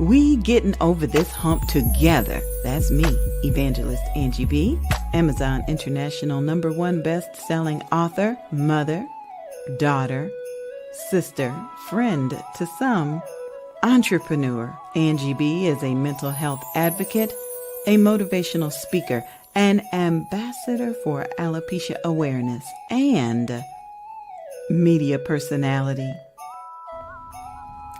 We getting over this hump together. That's me, Evangelist Angie B, Amazon International #1 best-selling author, mother, daughter, sister, friend to some, entrepreneur. Angie B is a mental health advocate, a motivational speaker, an ambassador for alopecia awareness, and media personality.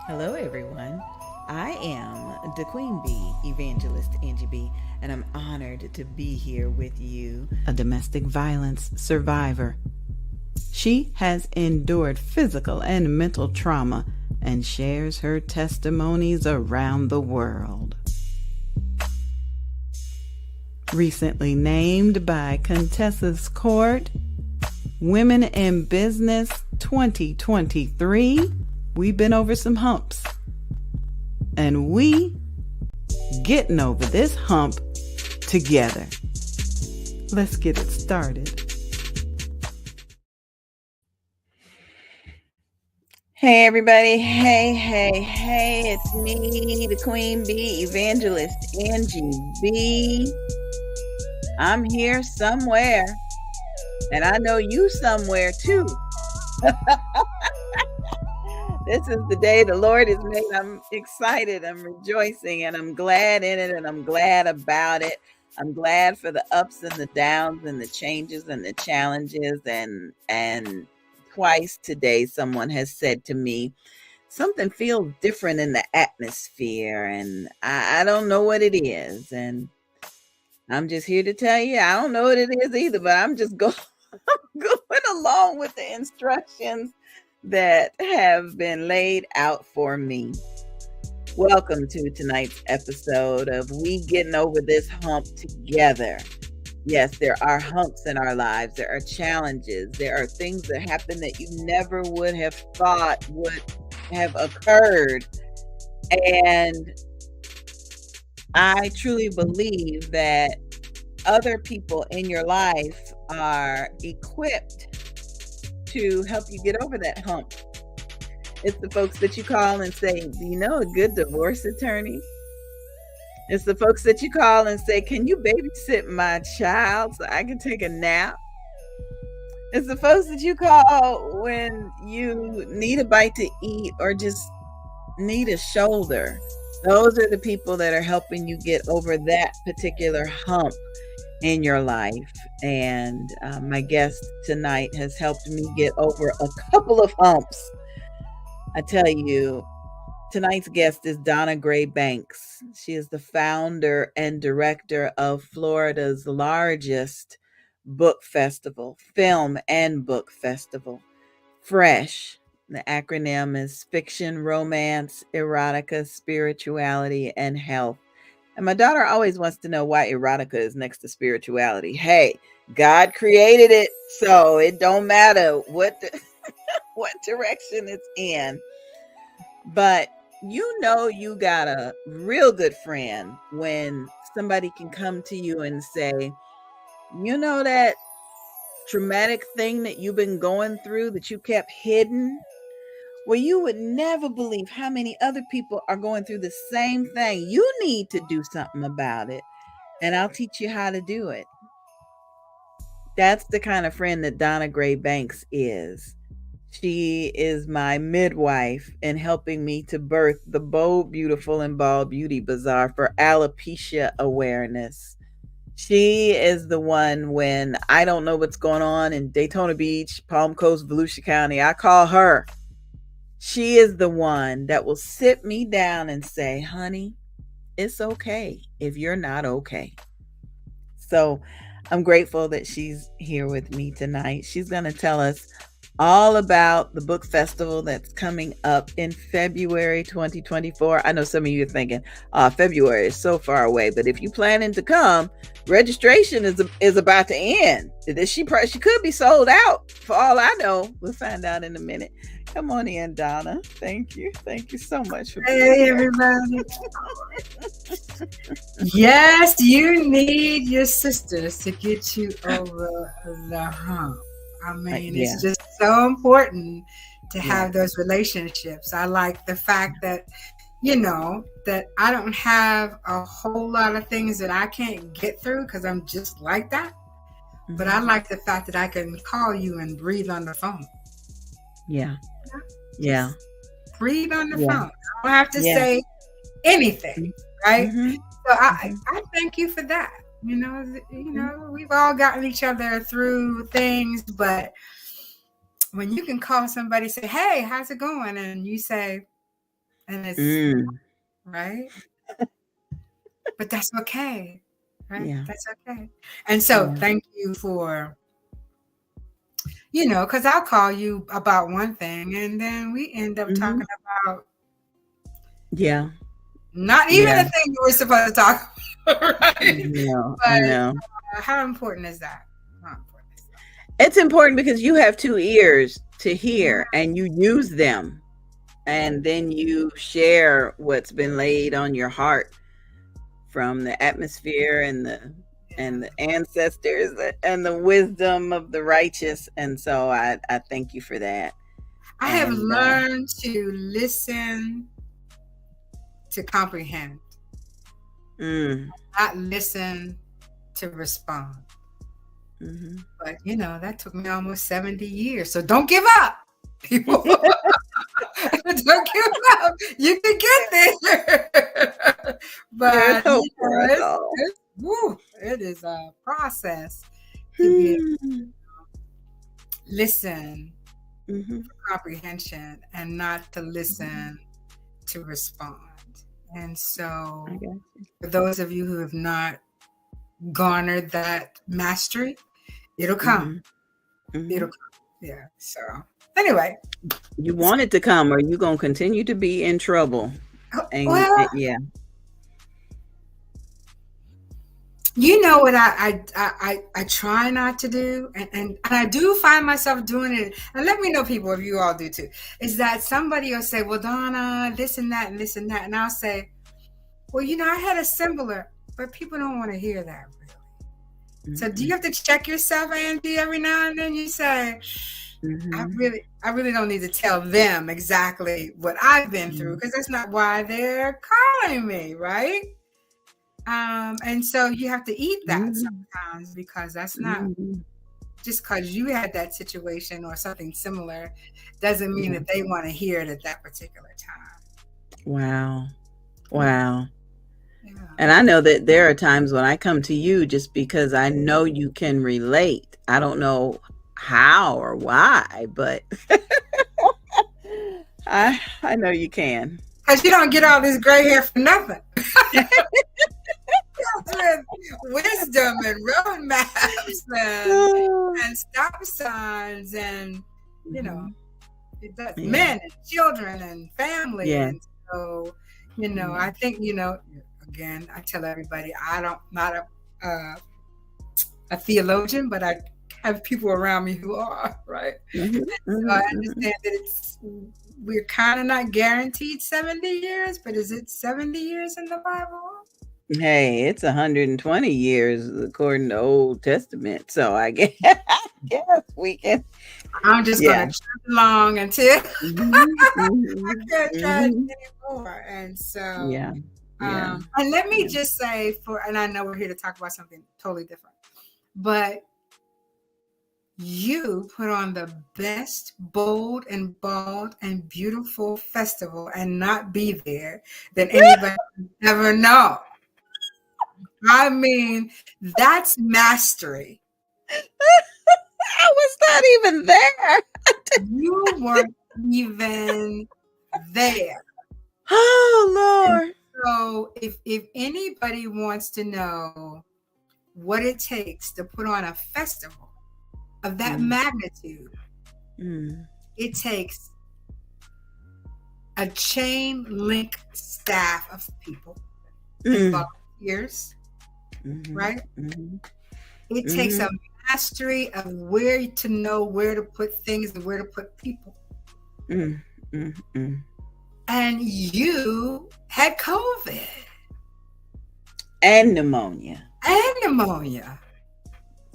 Hello, everyone. I am the Queen Bee, Evangelist Angie B, and I'm honored to be here with you, a domestic violence survivor. She has endured physical and mental trauma and shares her testimonies around the world. Recently named by Contessa's Court, Women in Business 2023, we've been over some humps. And we getting over this hump together. Let's get it started. Hey everybody, hey, it's me, the Queen Bee, Evangelist Angie B. I'm here somewhere, and I know you somewhere too. This is the day the Lord has made. I'm excited, I'm rejoicing, and I'm glad in it, and I'm glad about it. I'm glad for the ups and the downs and the changes and the challenges. And twice today, someone has said to me, something feels different in the atmosphere, and I don't know what it is. And I'm just here to tell you, I don't know what it is either, but I'm just going along with the instructions that have been laid out for me. Welcome to tonight's episode of We Getting Over This Hump Together. Yes, there are humps in our lives. There are challenges. There are things that happen that you never would have thought would have occurred. And I truly believe that other people in your life are equipped to help you get over that hump. It's the folks that you call and say, do you know a good divorce attorney? It's the folks that you call and say, can you babysit my child so I can take a nap? It's the folks that you call when you need a bite to eat or just need a shoulder. Those are the people that are helping you get over that particular hump in your life. And my guest tonight has helped me get over a couple of humps. I tell you, tonight's guest is Donna Gray Banks. She is the founder and director of Florida's largest book festival, film and book festival, F.R.E.S.H. The acronym is Fiction, Romance, Erotica, Spirituality, and Health. And my daughter always wants to know why erotica is next to spirituality. Hey, God created it, so it don't matter what direction it's in. But you know you got a real good friend when somebody can come to you and say, you know that traumatic thing that you've been going through that you kept hidden? Well, you would never believe how many other people are going through the same thing. You need to do something about it, and I'll teach you how to do it. That's the kind of friend that Donna Gray Banks is. She is my midwife in helping me to birth the Bold, Beautiful, and Bald Beauty Bazaar for alopecia awareness. She is the one when I don't know what's going on in Daytona Beach, Palm Coast, Volusia County, I call her. She is the one that will sit me down and say, honey, it's okay if you're not okay. So I'm grateful that she's here with me tonight. She's going to tell us all about the book festival that's coming up in February 2024. I know some of you are thinking, February is so far away, but if you're planning to come, registration is about to end. She could be sold out for all I know. We'll find out in a minute. Come on in, Donna. Thank you so much for being here. Everybody. Yes, you need your sisters to get you over the hump. I mean, it's just so important to have those relationships. I like the fact that that I don't have a whole lot of things that I can't get through because I'm just like that. But I like the fact that I can call you and breathe on the phone. Yeah. Just breathe on the Yeah. phone. I don't have to Yeah. say anything, right? Mm-hmm. So I thank you for that. We've all gotten each other through things, but when you can call somebody, say, "Hey, how's it going?" and you say, and it's right, but that's okay, right? Yeah. That's okay. And so, thank you for, because I'll call you about one thing, and then we end up talking about not even the thing we were supposed to talk about, right? I know. How important is that? It's important because you have 2 ears to hear and you use them, and then you share what's been laid on your heart from the atmosphere and the ancestors and the wisdom of the righteous. And so I thank you for that. I have learned to listen to comprehend, not listen to respond. But that took me almost 70 years. So don't give up, people. Don't give up. You can get there. But it is a process to be able to listen for comprehension and not to listen to respond. And so for those of you who have not garnered that mastery, it'll come. It'll come. Yeah. So anyway. You want it to come, or you're going to continue to be in trouble. And yeah. You know what I try not to do, and I do find myself doing it. And let me know, people, if you all do too. Is that somebody will say, "Well, Donna, this and that, and this and that," and I'll say, "Well, I had a similar," but people don't want to hear that really. So do you have to check yourself, Angie, every now and then? You say, I really don't need to tell them exactly what I've been through, because that's not why they're calling me, right? And so you have to eat that sometimes, because that's not just because you had that situation or something similar doesn't mean that they want to hear it at that particular time. Wow. Yeah. And I know that there are times when I come to you just because I know you can relate. I don't know how or why, but I know you can. Because you don't get all this gray hair for nothing. With wisdom and road maps and stop signs and it does men and children and family. And so I think again, I tell everybody I'm not a theologian, but I have people around me who are, right? So I understand that we're kind of not guaranteed 70 years, but is it 70 years in the Bible? Hey, it's 120 years according to Old Testament. So I guess we can. I'm just going to chug along until I can't try anymore. And so, and let me just say and I know we're here to talk about something totally different, but you put on the best, bold and bald and beautiful festival and not be there than anybody ever know. I mean, that's mastery. I was not even there. You weren't even there. Oh, Lord. And so if anybody wants to know what it takes to put on a festival of that magnitude, it takes a chain link staff of people, volunteers, right? It takes a mastery of where to know where to put things and where to put people. And you had COVID. And pneumonia.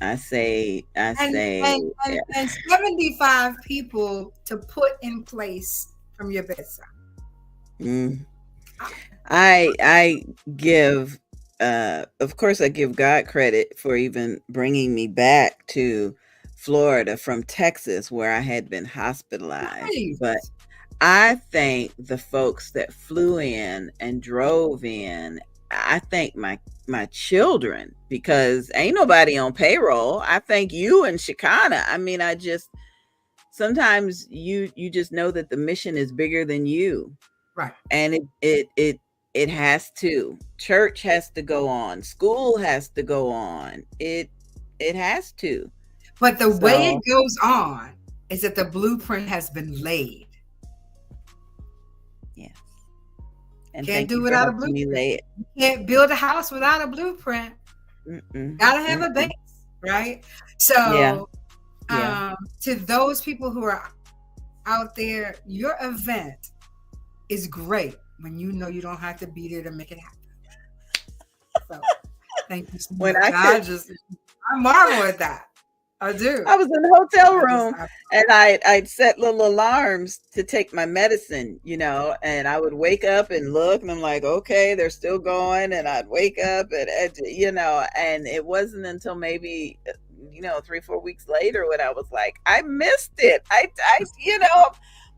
I say, and 75 people to put in place from your bedside. I give of course I give God credit for even bringing me back to Florida from Texas where I had been hospitalized. But Right. I thank the folks that flew in and drove in. I thank my children because ain't nobody on payroll. I thank you and Shikana. I mean, I just sometimes you just know that the mission is bigger than you, Right. and it has to. Church has to go on. School has to go on. It has to. But the way it So goes on is that the blueprint has been laid. yes, and Can't thank you do for without a helping me blueprint. lay it. You can't build a house without a blueprint. Mm-mm, Gotta have a base, mm-mm. right? Yeah, So, yeah. to those people who are out there, your event is great when you know you don't have to be there to make it happen. So, thank you so When much. I could I marvel at that. I do. I was in the hotel I just, room and I'd set little alarms to take my medicine, and I would wake up and look and I'm like, okay, they're still going. And I'd wake up and it wasn't until maybe, 3, 4 weeks later when I was like, I missed it.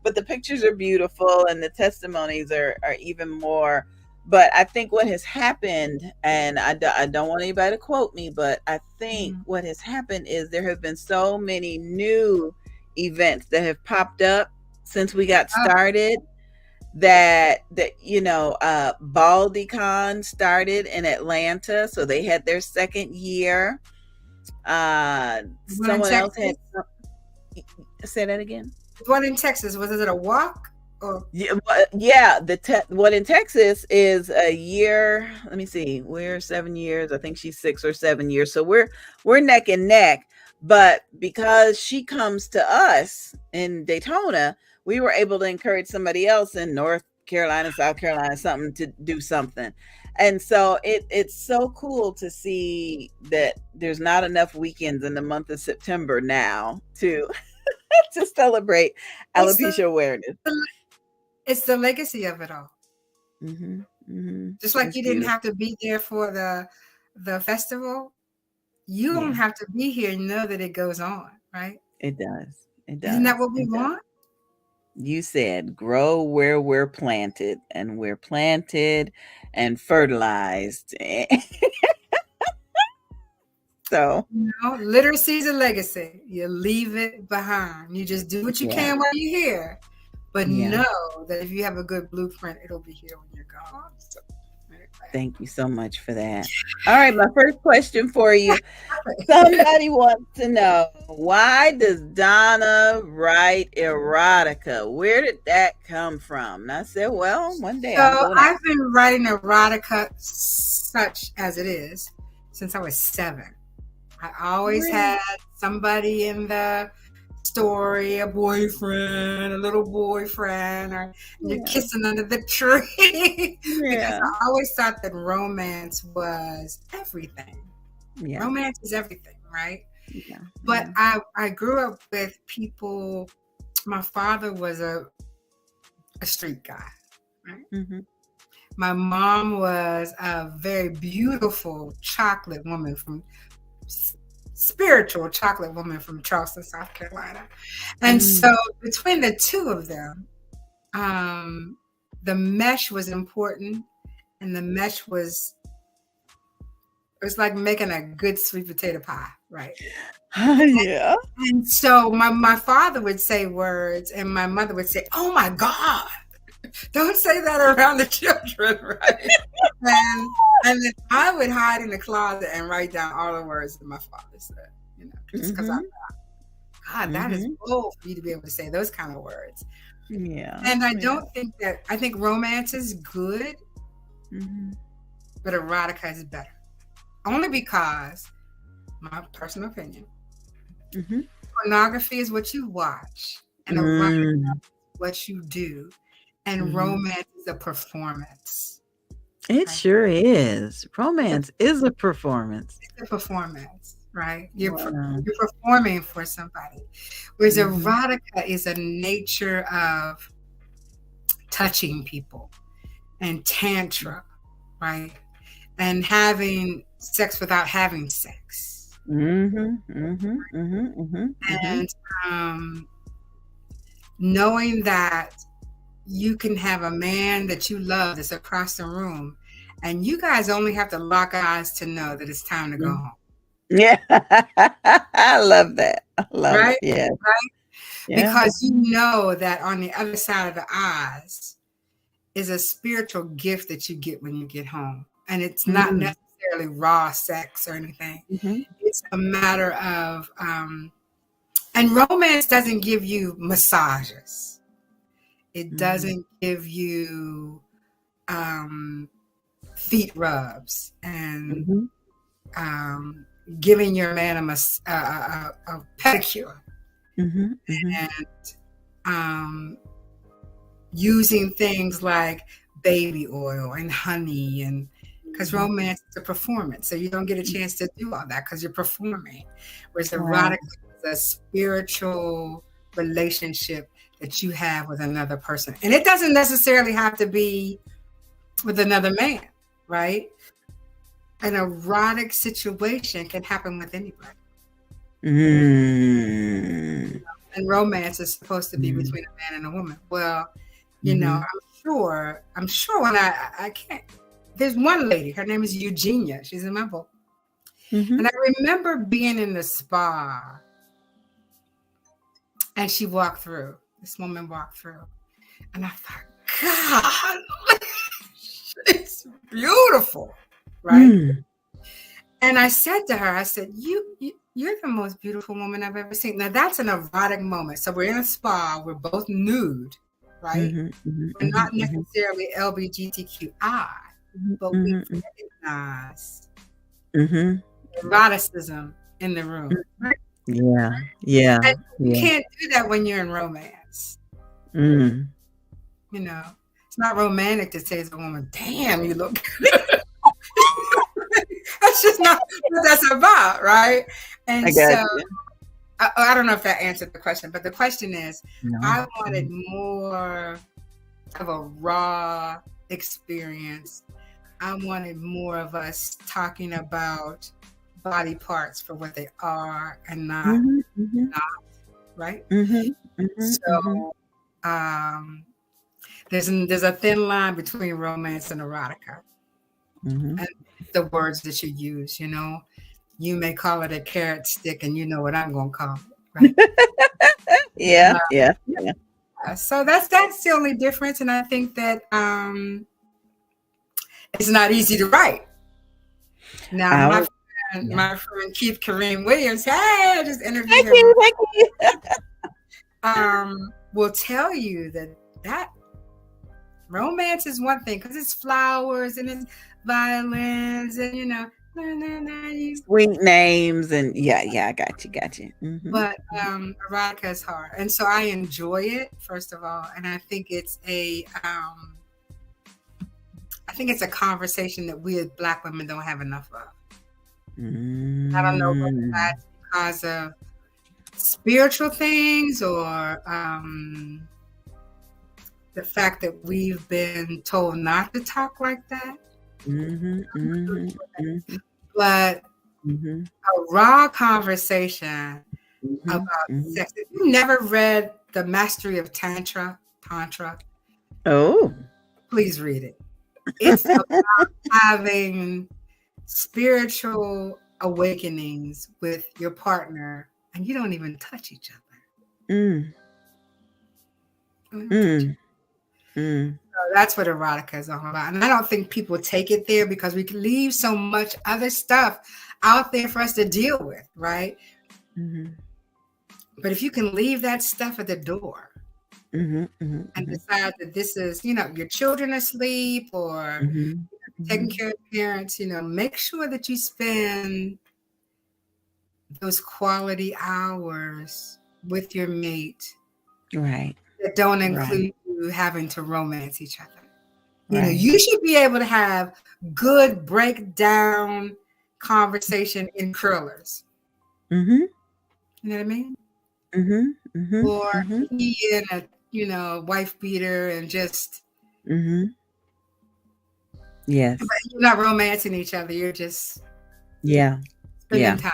But the pictures are beautiful and the testimonies are even more. But I think what has happened, and I don't want anybody to quote me, but I think Mhm. what has happened is there have been so many new events that have popped up since we got Oh, started that BaldyCon started in Atlanta, so they had their second year. the one in Someone else had Texas. say that again. The one in Texas, was it a walk or Yeah, what in Texas is a year. Let me see. We're 7 years. I think she's 6 or 7 years. So we're neck and neck. But because she comes to us in Daytona, we were able to encourage somebody else in North Carolina, South Carolina, something to do something. And so it's so cool to see that there's not enough weekends in the month of September now to to celebrate it's alopecia awareness. it's the legacy of it all. Mhm, mhm. Just like It's you didn't beautiful. have to be there for the festival, you don't Yeah, have to be here and know that it goes on, right? it does. It Isn't that does. what we It does. want? You said grow where we're planted, and we're planted and fertilized. So, Literacy is a legacy. You leave it behind. You just do what you yeah, can while you're here, but yeah. know that if you have a good blueprint, it'll be here when you're gone. So, anyway. Thank you so much for that. All right, my first question for you. Somebody wants to know, why does Donna write erotica? Where did that come from? And I said, well, one day I'm So going to I've been writing erotica, such as it is, since I was 7. I always really. had somebody in the story, a boyfriend, a little boyfriend, or you're Yeah, kissing under the tree. Because yeah, I always thought that romance was everything. yeah, Romance is everything, right? yeah, But yeah. I grew up with people. My father was a street guy, right? Mhm. My mom was a very beautiful chocolate woman from spiritual chocolate woman from Charleston, South Carolina. And Mm. so between the two of them, um, the mesh was important, and the mesh was it was like making a good sweet potato pie, right? Yeah. And so my father would say words, and my mother would say, "Oh my God, don't say that around the children," right? And then I would hide in the closet and write down all the words that my father said, just because I Mhm. God, that is Mhm. bold for you to be able to say those kind of words. Yeah. And Yeah. I think romance is good, Mhm. but erotica is better. Only because, my personal opinion, Mhm. pornography is what you watch, and erotica Mm. is what you do, and Mhm. romance is a performance. It Right? sure is. It's a, Romance is a performance. it's a performance, right? Wow. You're performing for somebody. Whereas Mhm. erotica is a nature of touching people and tantra, right? And having sex without having sex. And knowing that you can have a man that you love that's across the room, and you guys only have to lock eyes to know that it's time to go home. Yeah. I love that. I love Right? it. Yeah. Right? Yeah. Because you know that on the other side of the eyes is a spiritual gift that you get when you get home. And it's not necessarily raw sex or anything. It's a matter of, and romance doesn't give you massages. It doesn't give you feet rubs and giving your man a pedicure and using things like baby oil and honey, and because romance is a performance, so you don't get a chance to do all that because you're performing. Whereas erotic is a spiritual relationship that you have with another person, and it doesn't necessarily have to be with another man, right? An erotic situation can happen with anybody. And romance is supposed to be between a man and a woman. Well, you know, I'm sure when I can't, there's one lady, her name is Eugenia. She's in my book. And I remember being in the spa and she walked through, this woman walked through. And I thought, God, it's beautiful, right? And I said to her, I said, you're the most beautiful woman I've ever seen. Now that's an erotic moment. So we're in a spa, we're both nude, right? We're not necessarily LGBTQI, but we recognize eroticism in the room. Right? Yeah. And you can't do that when you're in romance. You know, it's not romantic to say to a woman, damn, you look good. That's just not what that's about, right? And so I don't know if that answered the question, but the question is, I wanted more of a raw experience. I wanted more of us talking about body parts for what they are and not, right? So there's a thin line between romance and erotica. And the words that you use, you know, you may call it a carrot stick, and you know what I'm going to call it, right? Yeah. So that's the only difference, and I think that it's not easy to write. Now, my friend Keith Kareem Williams, hey, I just interviewed him. Will tell you that romance is one thing because it's flowers and it's violins and, you know, sweet names and I got you. But erotica is hard, and so I enjoy it, first of all, and I think it's a conversation that we as Black women don't have enough of. I don't know whether that's because of spiritual things or the fact that we've been told not to talk like that. But a raw conversation about sex. If you never read The Mastery of Tantra, please read it. It's about having spiritual awakenings with your partner, and you don't even touch each other. So that's what erotica is all about. And I don't think people take it there because we can leave so much other stuff out there for us to deal with, right? But if you can leave that stuff at the door and decide that this is, you know, your children asleep or taking care of parents, you know, make sure that you spend those quality hours with your mate. Right. That don't include you having to romance each other. You know, you should be able to have good breakdown conversation in curlers. You know what I mean? Or he in a, you know, wife beater and just Yes. But you're not romancing each other. You're just Yeah. spending Yeah. time.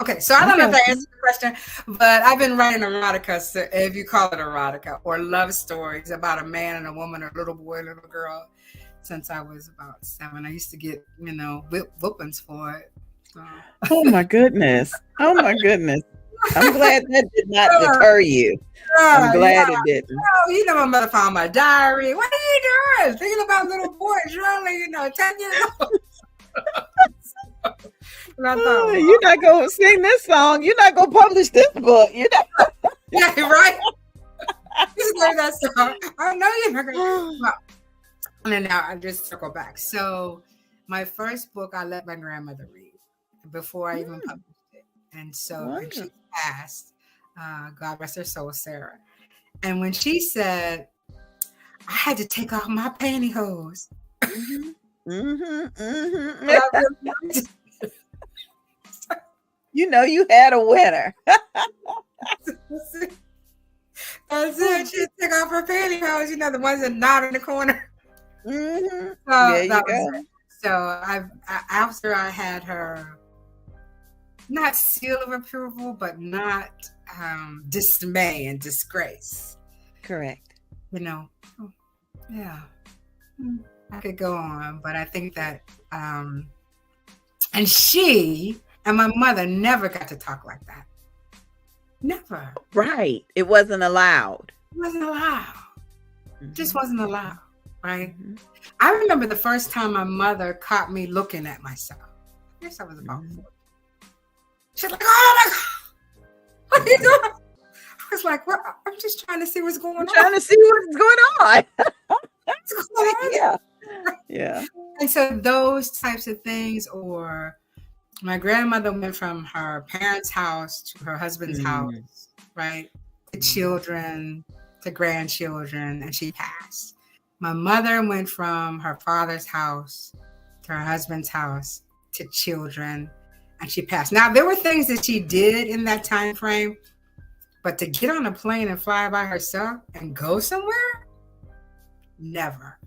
Okay, so I I don't know if got that you. answers the question, but I've been writing erotica, so if you call it erotica, or love stories about a man and a woman, or little boy, little girl, since I was about 7. I used to get, whoopings for it. So, Oh my goodness. Oh my goodness. I'm glad that did not deter you. I'm yeah, yeah. glad it didn't. Oh, my mother found my diary. What are you doing? Thinking about little boys. You're only, 10 years old. And I thought, Oh, well, you're not gonna sing this song. You're not gonna publish this book. You yeah, right. Just learn that song. I know you're not gonna. know. Well, and then now I just circle back. So, my first book I let my grandmother read before I even published it, and she Wonderful. passed. God rest her soul, Sarah. And when she said, I had to take off my pantyhose. Mhm. Mhm. Mhm. And I really You had a winner. That's it. She took off her pantyhose, the ones that knot in the corner. Mhm. So There you that was go. it. So after I had her, not seal of approval, but not dismay and disgrace. Correct. Oh, yeah. I could go on, but I think that and she and my mother never got to talk like that. Never. Right. It wasn't allowed. It wasn't allowed. Just wasn't allowed. Right. Mhm. I remember the first time my mother caught me looking at myself. I guess I was about 4. She's like, "Oh my God, what are you doing?" I was like, "Well, I'm just trying to see what's going I'm on." trying to see what's going on. What's going on? Yeah. Yeah. And so those types of things, or my grandmother went from her parents' house to her husband's Mm. house, right? To children, to grandchildren, and she passed. My mother went from her father's house to her husband's house to children, and she passed. Now, there were things that she did in that time frame, but to get on a plane and fly by herself and go somewhere, never.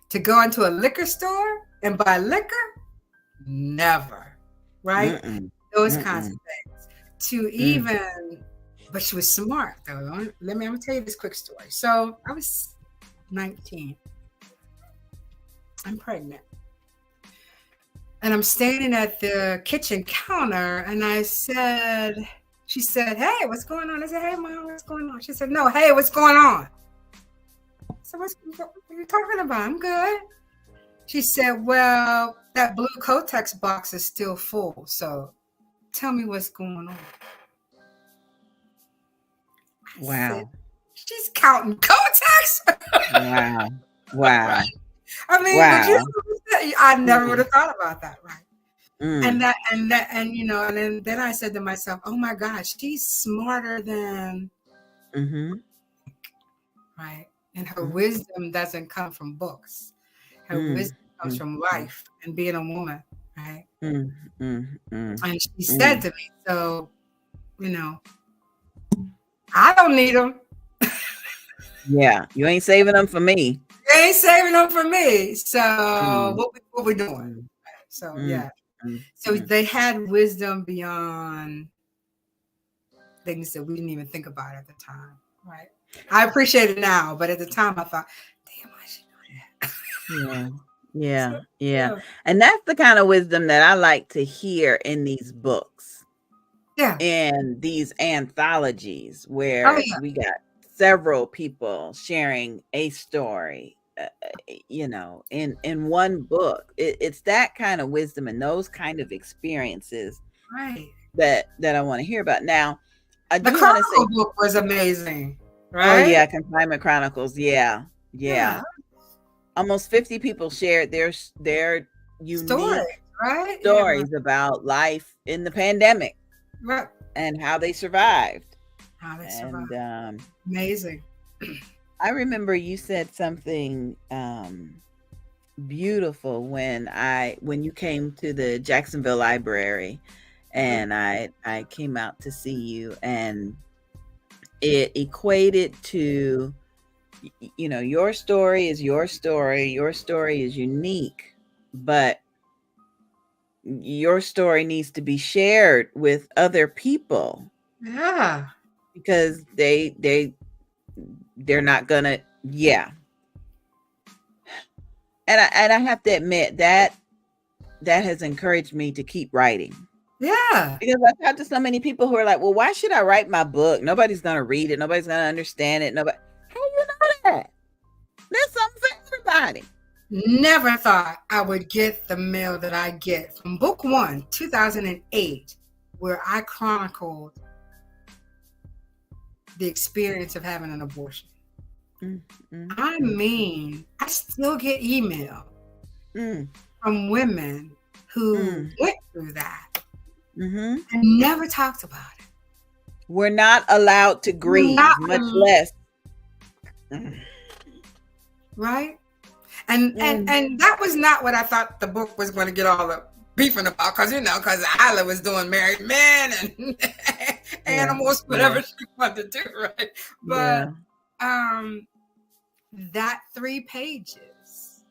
To go into a liquor store and buy liquor, never. Right? Mm-mm. Those kinds of Mm-mm. things. To even, but she was smart though. I'm gonna tell you this quick story. So I was 19. I'm pregnant. And I'm standing at the kitchen counter, and she said, "Hey, what's going on?" I said, "Hey, Mom, what's going on?" She said, "No, hey, what's going on?" So what are you talking about? I'm good. She said, "Well, that blue Kotex box is still full, so tell me what's going on." I said, Wow. "She's counting Kotex." Wow. Wow. Right? I mean, would you? Wow. I never would Mm. have thought about that, right? And Mm. that, and then I said to myself, "Oh my gosh, she's smarter than." Mm-hmm. Right? And her Mm-hmm. wisdom doesn't come from books. Her Mm. wisdom comes Mm. from life and being a woman, right? Mm. Mm. Mm. And she said Mm. to me, "So, you know, I don't need them. Yeah. You ain't saving them for me. They ain't saving them for me. So Mm. what we doing?" Mm. So Mm. yeah. Mm. So Mm. they had wisdom beyond things that we didn't even think about at the time, right? I appreciate it now, but at the time I thought, damn, I should know Yeah. that. Yeah. So, Yeah. yeah. And that's the kind of wisdom that I like to hear in these books, Yeah. in these anthologies Oh where yeah. we got several people sharing a story, in one book. It's that kind of wisdom and those kind of experiences Right. that I want to hear about. Now, I The do want to say, Chronicle book was amazing, oh right? yeah, Confinement Chronicles. Yeah. Yeah. Yeah. Almost 50 people shared their Story, unique right? Yeah. stories about life in the pandemic Right. and how they survived. How they survived. And Amazing. I remember you said something beautiful when you came to the Jacksonville Library, and I came out to see you, and it equated to, your story is your story is unique, but your story needs to be shared with other people Yeah. because they're not gonna, yeah. And I have to admit that has encouraged me to keep writing. Yeah. Because I've talked to so many people who are like, well, why should I write my book? Nobody's gonna read it, nobody's gonna understand it. Nobody, how you know that? There's something for everybody. Never thought I would get the mail that I get from book 1, 2008, where I chronicled the experience of having an abortion. I mean, I still get email from women who went through that and never talked about it. We're not allowed to grieve, much less. Right? And that was not what I thought the book was going to get all the beefing about, because Isla was doing married men and animals, whatever she wanted to do, right? But that 3 pages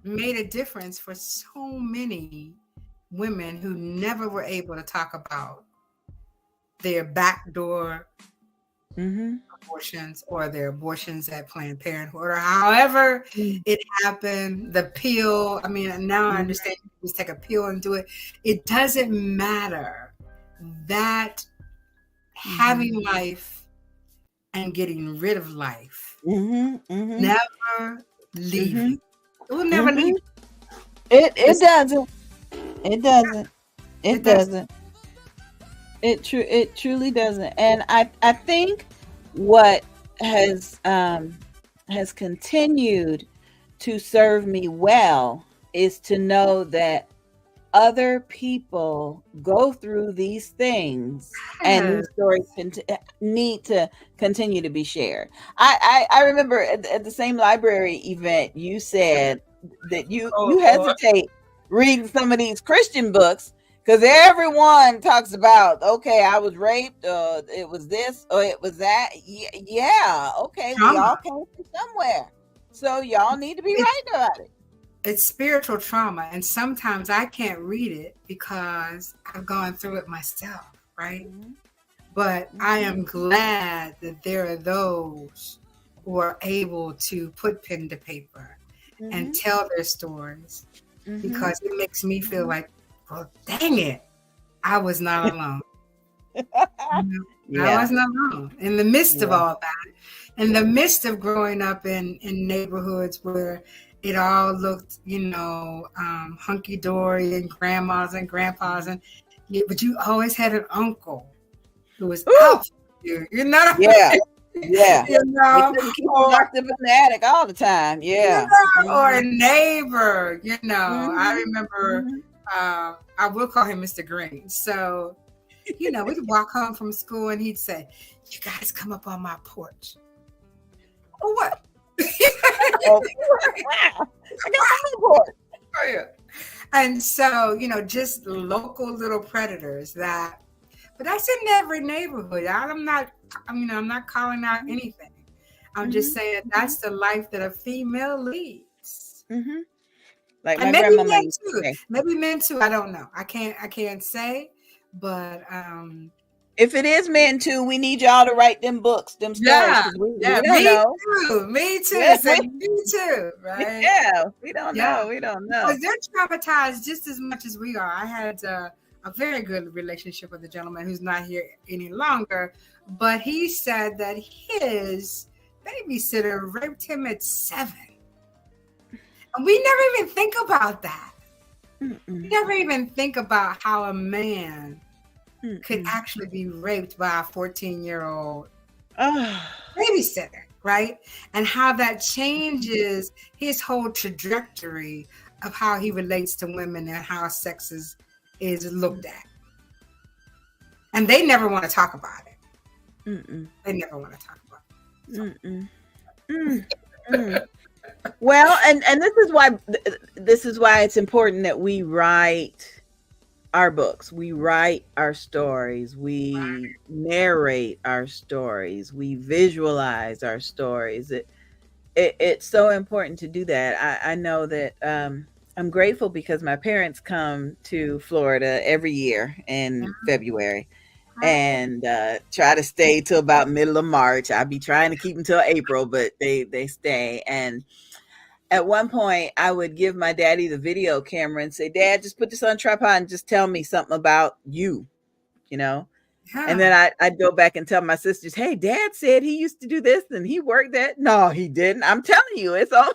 made a difference for so many women who never were able to talk about their backdoor abortions or their abortions at Planned Parenthood or however it happened, the pill. I mean, now I understand you just take a pill and do it. It doesn't matter. That having life and getting rid of life never leave you. It will never leave you. It doesn't. It doesn't. It doesn't. It truly doesn't. And I think what has continued to serve me well is to know that other people go through these things and these stories need to continue to be shared. I remember at the same library event, you said that you hesitate reading some of these Christian books because everyone talks about, okay, I was raped, it was this, or it was that. Yeah, okay, we all came from somewhere. So y'all need to be writing about it. It's spiritual trauma, and sometimes I can't read it because I've gone through it myself, right? But I am glad that there are those who are able to put pen to paper and tell their stories, because it makes me feel like, well, dang it, I was not alone. I was not alone in the midst of all that, in the midst of growing up in neighborhoods where it all looked, hunky-dory and grandmas and grandpas, but you always had an uncle who was out for you. Yeah. You couldn't keep locked up in the attic all the time. Yeah. Or a neighbor, I remember, I will call him Mr. Green. So, we'd walk home from school and he'd say, "You guys come up on my porch." Oh, what? And so, just local little predators that, but that's in every neighborhood. I'm not calling out anything. I'm just saying that's the life that a female leads. Like and my maybe grandmama men used to too. say. Maybe men too. I don't know. I can't say, but if it is men too, we need y'all to write them books, them stories. We don't know. Me too. Say me too, right? Yeah, we don't know. We don't know. Because they're traumatized just as much as we are. I had a very good relationship with a gentleman who's not here any longer, but he said that his babysitter raped him at 7. And we never even think about that. We never even think about how a man could actually be raped by a 14-year-old babysitter, right? And how that changes his whole trajectory of how he relates to women and how sex is looked at. And they never want to talk about it. They never want to talk about it. Well, and this is why it's important that we write our books, we write our stories, we narrate our stories, we visualize our stories. it's so important to do that. I know that I'm grateful because my parents come to Florida every year in February and try to stay till about middle of March. I'll be trying to keep them till April, but they stay. And at one point, I would give my daddy the video camera and say, "Dad, just put this on tripod and just tell me something about you, you know." And Yeah. then I'd go back and tell my sisters, "Hey, Dad said he used to do this and he worked that." No, he didn't. I'm telling you, it's on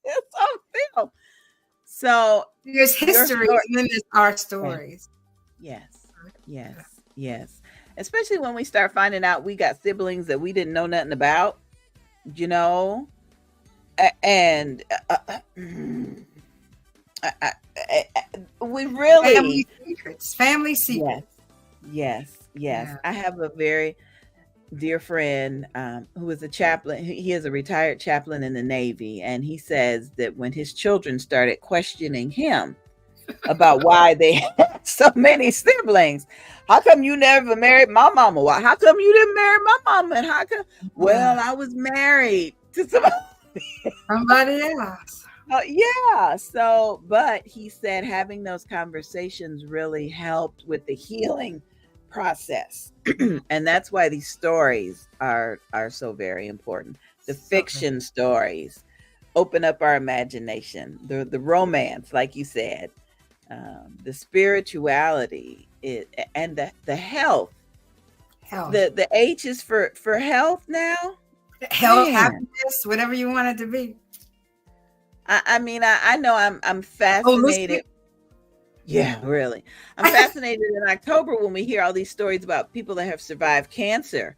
it's on film. So There's your histories story, and then there's our yes, stories. yes, yes, yes. Especially when we start finding out we got siblings that we didn't know nothing about, you know, and we Family really, secrets. Family yes, secrets. yes, yes. Yeah. I have a very dear friend who is a chaplain. He is a retired chaplain in the Navy, and he says that when his children started questioning him about why they had so many siblings, how come you never married my mama? Why? How come you didn't marry my mama? And how come? Well, Yeah. I was married to somebody. Somebody else. Yeah. So, but he said having those conversations really helped with the healing process. And that's why these stories are so very important. The So good. fiction stories open up our imagination. The romance, like you said, the spirituality, and the health. Health. The H is for health now. Health, Man, happiness, whatever you want it to be. I mean, I know I'm Holistic. fascinated. Yeah, really. I'm fascinated in October when we hear all these stories about people that have survived cancer.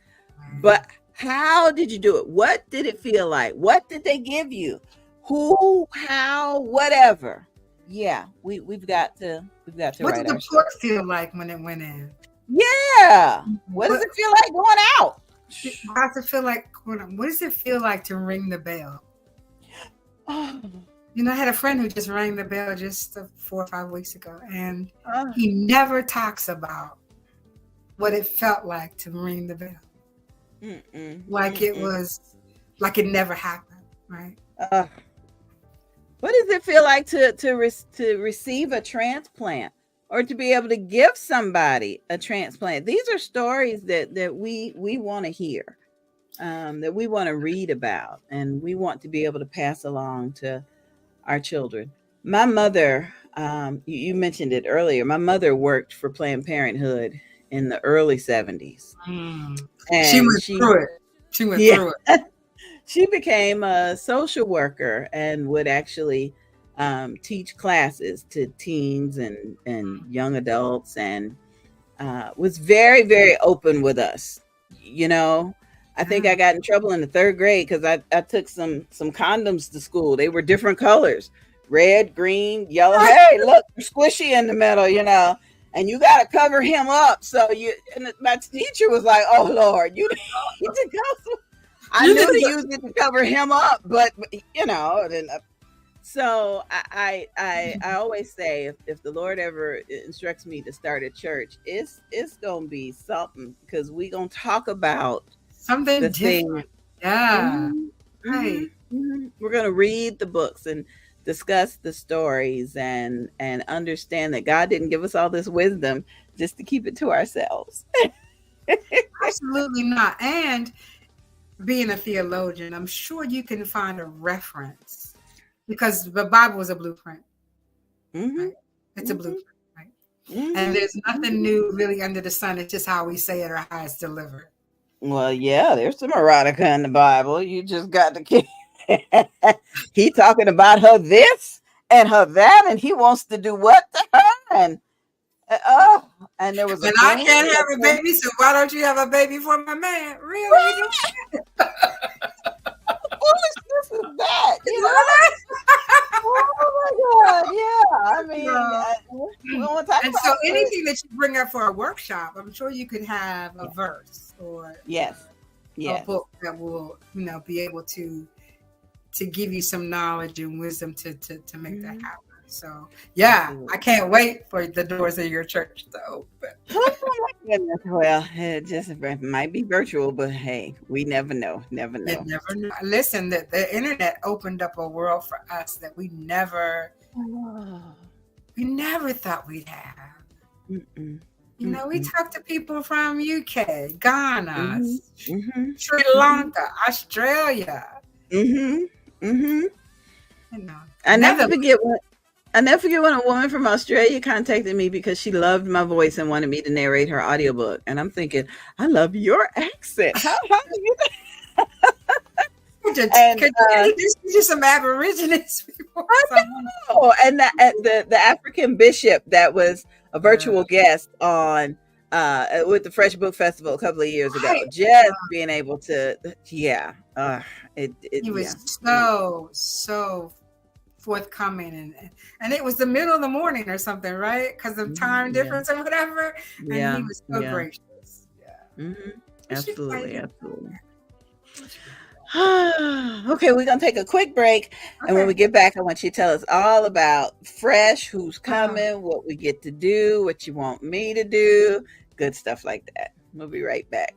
But how did you do it? What did it feel like? What did they give you? Who, how, whatever. Yeah, we've got to What did write the our story. port feel like when it went in? Yeah. What does What, it feel like going out? how does it feel like? What does it feel like to ring the bell? Oh, You know, I had a friend who just rang the bell just 4 or 5 weeks ago, and oh, he never talks about what it felt like to ring the bell. mm-mm, Like it mm-mm. was, like it never happened, right? Uh, what does it feel like to receive a transplant or to be able to give somebody a transplant? These are stories that we want to hear, that we want to read about, and we want to be able to pass along to our children. My mother, you mentioned it earlier. My mother worked for Planned Parenthood in the early '70s, Mm. She and went she, through it. She went yeah, through it. she became a social worker and would actually teach classes to teens and young adults, and was very, very open with us. You know, I think Yeah. I got in trouble in the third grade because I took some condoms to school. They were different colors, red, green, yellow. Hey, look, squishy in the middle, and you got to cover him up. So my teacher was like, "Oh Lord, you need to go." I You need knew to to go. use it to cover him up, but then so I always say if the Lord ever instructs me to start a church, it's gonna be something because we gonna talk about the Something thing. different. Yeah. Mhm, mhm, Right. mhm. We're gonna read the books and discuss the stories and understand that God didn't give us all this wisdom just to keep it to ourselves. Absolutely not. And being a theologian, I'm sure you can find a reference because the Bible is a blueprint, Hmm. right? It's a Hmm. blueprint, right? And Hmm. there's nothing new really under the sun. It's just how we say it or how it's delivered. Well, yeah, there's some erotica in the Bible. You just got to keep. He talking about her this and her that, and he wants to do what to her, and there was a And I queen. can't have a baby, so why don't you have a baby for my man? Really? You do? What foolishness is that? Is that Oh my God! Yeah, I mean, right? we No. want to talk And so about food. anything that you bring up for a workshop, I'm sure you could have a Yeah. verse or Yes, a yes, book that will, be able to give you some knowledge and wisdom to make that mhm, happen. So yeah, I Absolutely. can't wait for the doors of your church to open. Oh my goodness. Well, it just might be virtual, but hey, we never know. Never You know. never know. Listen, the internet opened up a world for us that Oh. we never thought we'd have. Mm-mm. We Mm-mm. talked to people from UK, Ghana, Mm-hmm. Mm-hmm. Sri Mm-hmm. Lanka, Australia, Mm-hmm. Mm-hmm. you know, I never Netherlands. forget when I never forget when a woman from Australia contacted me because she loved my voice and wanted me to narrate her audiobook. And I'm thinking, I love your accent. How do you? And Could you introduce me to some Aborigines before I someone? know, and the African bishop that was a Yeah, virtual guest on with the Fresh Book Festival a couple of years ago. right. Just being able to, yeah, He yeah. was so forthcoming, and it was the middle of the morning or something, right? Because of Mhm, time yeah, difference or whatever. And he yeah, was so yeah. gracious. Yeah, we should play Absolutely, that. absolutely. We should. Okay, we're gonna take a quick break, and when we Okay. get back, I want you to tell us all about Fresh, who's Um, coming, what we get to do, what you want me to do, good stuff like that. We'll be right back.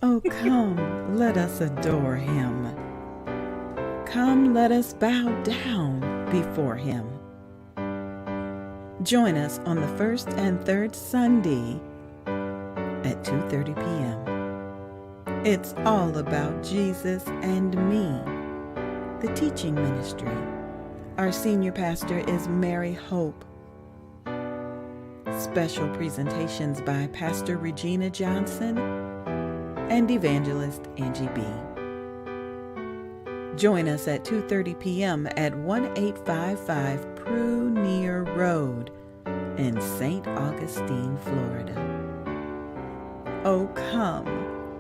Oh, come, let us adore him. Come, let us bow down before him. Join us on the first and third Sunday at 2:30 p.m. It's all about Jesus and me, the teaching ministry. Our senior pastor is Mary Hope. Special presentations by Pastor Regina Johnson and Evangelist Angie B. Join us at 2:30 p.m. at 1855 Prunier Road in St. Augustine, Florida. Oh, come,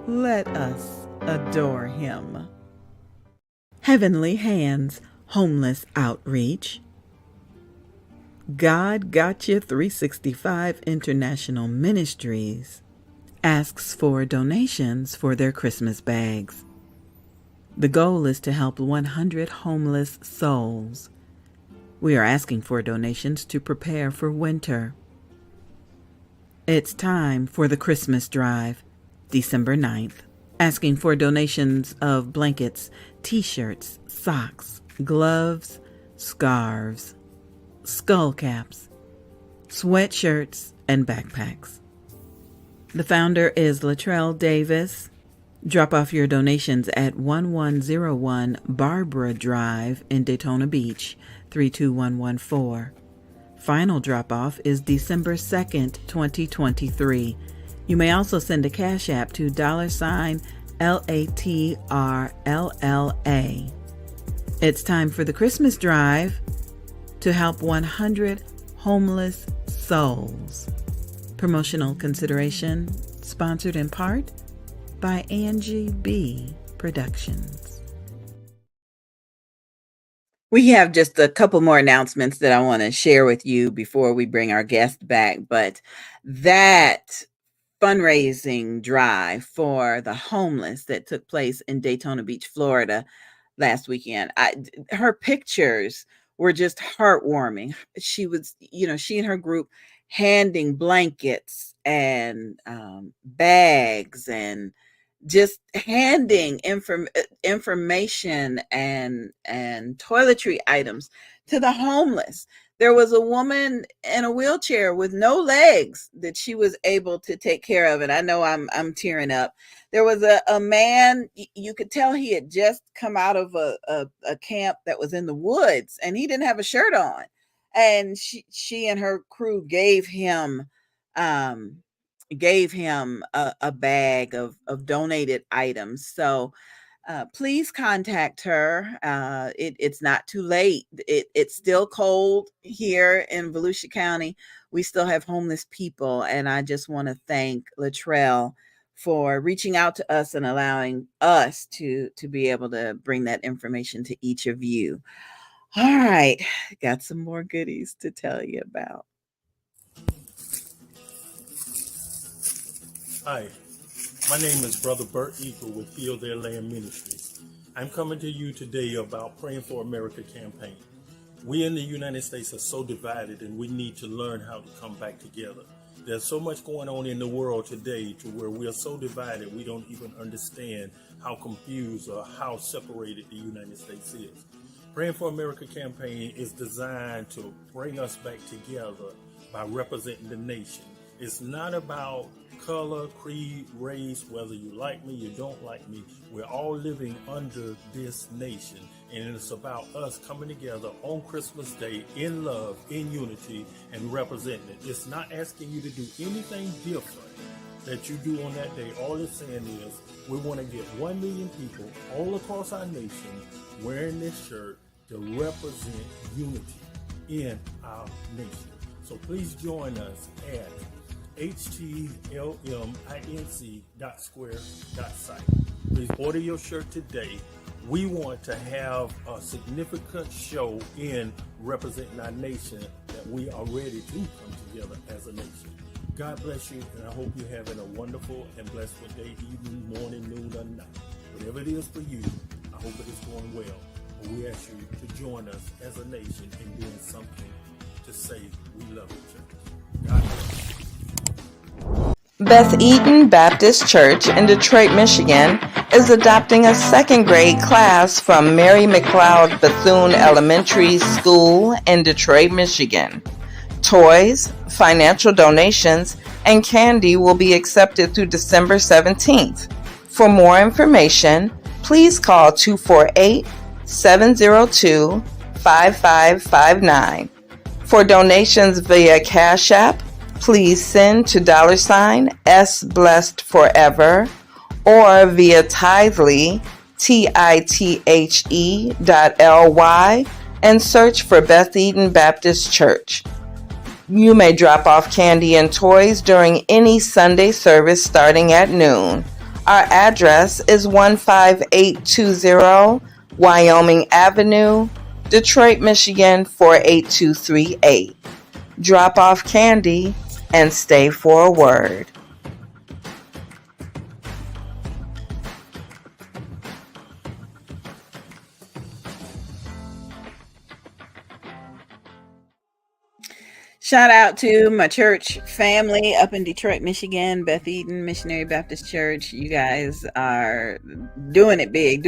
let us adore him. Heavenly Hands Homeless Outreach. God Gotcha 365 International Ministries asks for donations for their Christmas bags. The goal is to help 100 homeless souls. We are asking for donations to prepare for winter. It's time for the Christmas drive, December 9th. Asking for donations of blankets, t-shirts, socks, gloves, scarves, skull caps, sweatshirts, and backpacks. The founder is Latrell Davis. Drop off your donations at 1101 Barbara Drive in Daytona Beach, 32114. Final drop-off is December 2nd, 2023. You may also send a cash app to $LATRLLA. It's time for the Christmas drive to help 100 homeless souls. Promotional consideration sponsored in part by Angie B. Productions. We have just a couple more announcements that I want to share with you before we bring our guest back. But that fundraising drive for the homeless that took place in Daytona Beach, Florida last weekend, her pictures were just heartwarming. She was, she and her group handing blankets and bags and just handing information and toiletry items to the homeless. There was a woman in a wheelchair with no legs that she was able to take care of, and I know I'm tearing up. There was a man, you could tell he had just come out of a camp that was in the woods, and he didn't have a shirt on, and she and her crew um gave him a bag of donated items. So please contact her. It's not too late. It's still cold here in Volusia County. We still have homeless people. And I just want to thank Latrell for reaching out to us and allowing us to be able to bring that information to each of you. All right. Got some more goodies to tell you about. Hi, my name is Brother Bert Eagle with Heal Their Land Ministries. I'm coming to you today about Praying for America campaign. We in the United States are so divided, and we need to learn how to come back together. There's so much going on in the world today to where we are so divided we don't even understand how confused or how separated the United States is. Praying for America campaign is designed to bring us back together by representing the nation. It's not about color, creed, race, whether you like me, you don't like me. We're all living under this nation. And it's about us coming together on Christmas Day in love, in unity, and representing it. It's not asking you to do anything different that you do on that day. All it's saying is we want to get 1 million people all across our nation wearing this shirt to represent unity in our nation. So please join us at htlminc.square.site. Please order your shirt today. We want to have a significant show in representing our nation, that we are ready to come together as a nation. God bless you, and I hope you're having a wonderful and blessed day, evening, morning, noon, or night. Whatever it is for you, I hope it is going well. But we ask you to join us as a nation in doing something to say we love each other. God bless you. Beth-Eaton Baptist Church in Detroit, Michigan is adopting a second grade class from Mary McLeod Bethune Elementary School in Detroit, Michigan. Toys, financial donations, and candy will be accepted through December 17th. For more information, please call 248-702-5559. For donations via Cash App, please send to $SBlessedForever or via Tithely, TITHE.LY, and search for Beth-Eaton Baptist Church. You may drop off candy and toys during any Sunday service starting at noon. Our address is 15820 Wyoming Avenue, Detroit, Michigan 48238. Drop off candy and stay for a word. Shout out to my church family up in Detroit, Michigan, Beth-Eaton Missionary Baptist Church. You guys are doing it big,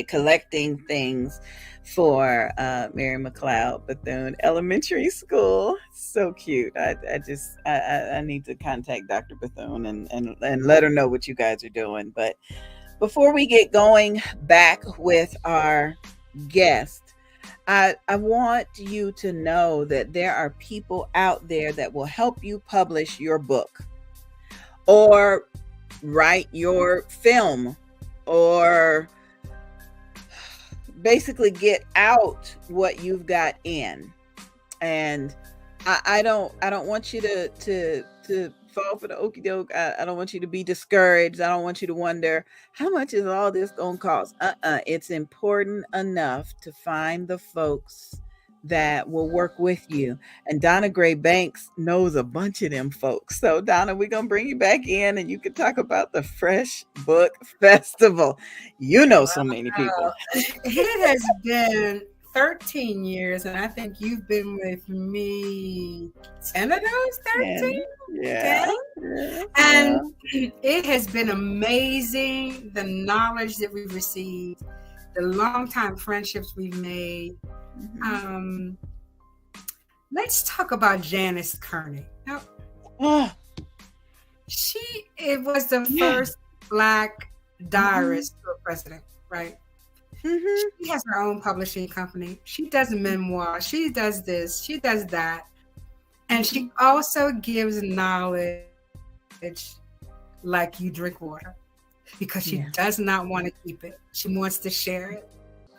collecting things for Mary McLeod Bethune Elementary School. So cute. I need to contact Dr. Bethune and let her know what you guys are doing. But before we get going back with our guest, I want you to know that there are people out there that will help you publish your book or write your film or basically get out what you've got in. And I don't want you to fall for the okie doke. I don't want you to be discouraged. I don't want you to wonder, how much is all this gonna cost? It's important enough to find the folks that will work with you. And Donna Gray Banks knows a bunch of them folks. So Donna, we're gonna bring you back in and you can talk about the F.R.E.S.H Book Festival. You know so many people. It has been 13 years, and I think you've been with me 10 of those 13. Yeah. And it has been amazing, the knowledge that we've received, the long-time friendships we've made. Let's talk about Janice Kearney. Now, it was the first Black diarist to a president, right? She has her own publishing company. She does memoirs. She does this. She does that. And she also gives knowledge like you drink water, because she does not want to keep it. She wants to share it.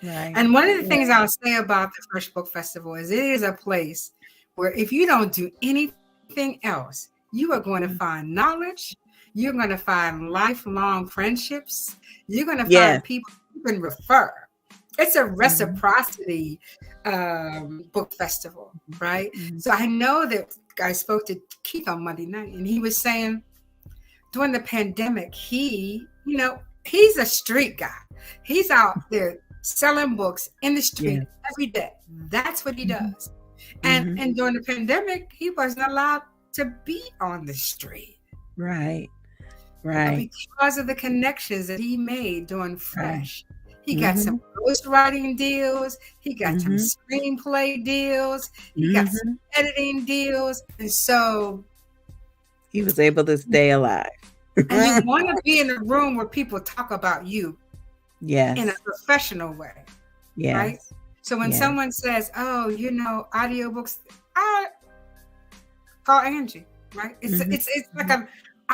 Right. And one of the things I'll say about the F.R.E.S.H Book Festival is it is a place where if you don't do anything else, you are going to find knowledge. You're going to find lifelong friendships. You're going to find people you can refer. It's a reciprocity book festival, right? So I know that I spoke to Keith on Monday night, and he was saying during the pandemic, he's a street guy. He's out there selling books in the street Yeah. every day. That's what he Mhm. does. And Mhm. and during the pandemic, he wasn't allowed to be on the street. Right. But Right. because of the connections that he made doing Right. F.R.E.S.H, he got some Mhm. ghostwriting deals, he got some Mhm. screenplay deals, he got some Mhm. editing deals. And so, He was able to stay alive. and you want to be in a room where people talk about you in a Yes. professional way, right? Yes. So when Yes. someone says, oh, audiobooks, I call Angie, right? It's Mhm. it's like an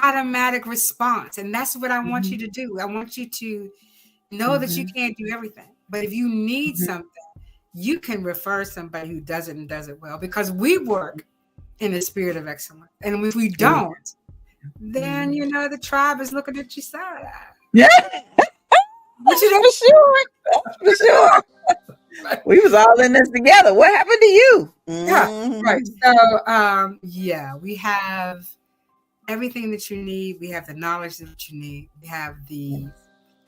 automatic response. And that's what I want you Mhm. to do. I want you to know that you Mhm. can't do everything. But if you need Mhm. something, you can refer somebody who does it and does it well, because we work in the spirit of excellence. And if we Yeah. don't, then the tribe is looking at you side eye. Yeah. But you For sure. For sure. We was all in this together. What happened to you? Yeah, right. Mhm. So we have everything that you need. We have the knowledge that you need. We have the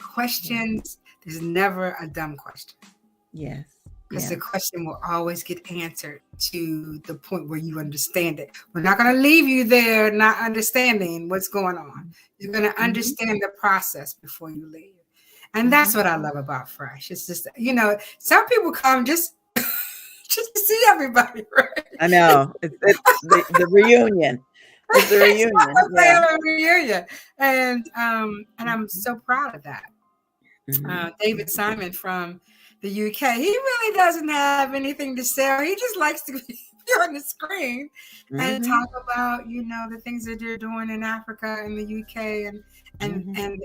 questions. There's never a dumb question, Yes. because Yes. the question will always get answered to the point where you understand it. We're not going to leave you there not understanding what's going on. You're going to understand the process before you leave. And that's what I love about F.R.E.S.H. It's just, some people come just to see everybody, right? I know. It's the reunion. It's the It's reunion. like a Yeah. family reunion. And I'm so proud of that. Mhm. David Simon from the UK, he really doesn't have anything to sell. He just likes to be on the screen and Mhm. talk about, the things that you're doing in Africa and the UK and Mhm.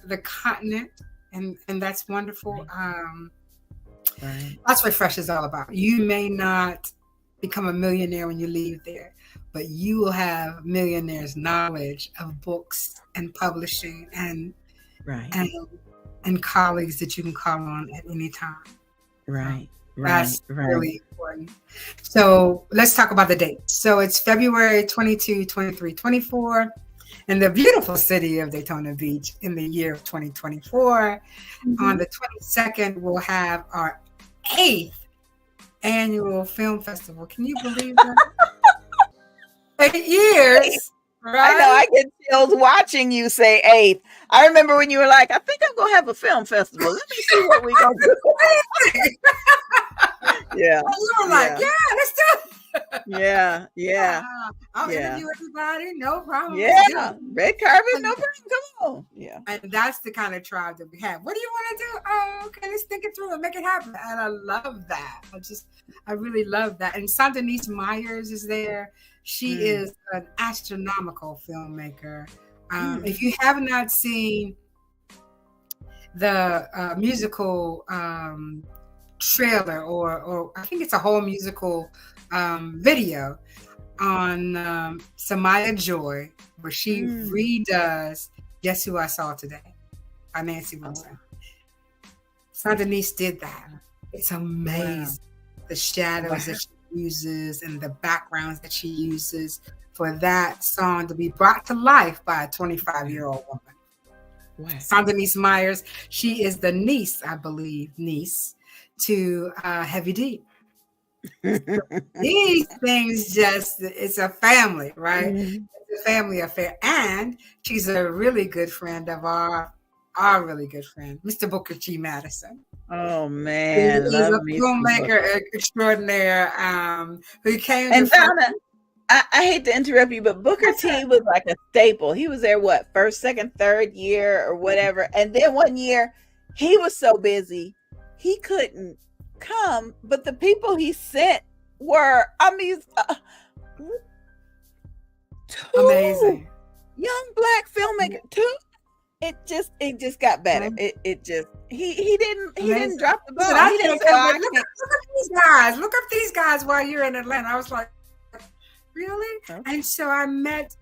the continent. And that's wonderful. Right. That's what F.R.E.S.H is all about. You may not become a millionaire when you leave there, but you will have millionaires' knowledge of books and publishing and Right. and colleagues that you can call on at any time. Right. Right. That's Right. really important. So let's talk about the date. So it's February 22, 23, 24 in the beautiful city of Daytona Beach in the year of 2024. On the 22nd, we'll have our 8th annual film festival. Can you believe that? 8 years, I know. right? I get chills watching you say 8th. I remember when you were like, I think I'm gonna have a film festival. Let me see what we gonna do. Yeah. You were like, Yeah. yeah, let's do it. Yeah. Yeah. I'll Yeah. interview everybody. No problem. Let's do Yeah. it. Red carpet, no problem. Come on. Yeah. And that's the kind of tribe that we have. What do you want to do? Oh, okay, let's think it through and make it happen. And I love that. I really love that. And Sandenise Myers is there. She is an astronomical filmmaker. If you have not seen the musical trailer, or I think it's a whole musical video on Samaya Joy, where she redoes Guess Who I Saw Today by Nancy Wilson. Sandenise did that. It's amazing. Wow. The shadows that she uses and the backgrounds that she uses for that song to be brought to life by a 25-year-old woman. Wow. Sandenise Myers, she is the niece to Heavy D. These things it's a family, right? It's a family affair. And she's a really good friend of our really good friend, Mr. Booker T. Madison. Oh man, he's a filmmaker extraordinaire who came and Donna, I hate to interrupt you, but Booker T was like a staple. He was there, what, first, second, third year or whatever. And then one year he was so busy, he couldn't come. But the people he sent were, amazing. Young Black filmmaker, too. It just got better. It just, he didn't drop the ball. Listen, he didn't say, look up these guys. Look up these guys while you're in Atlanta. I was like, really? Okay. And so I met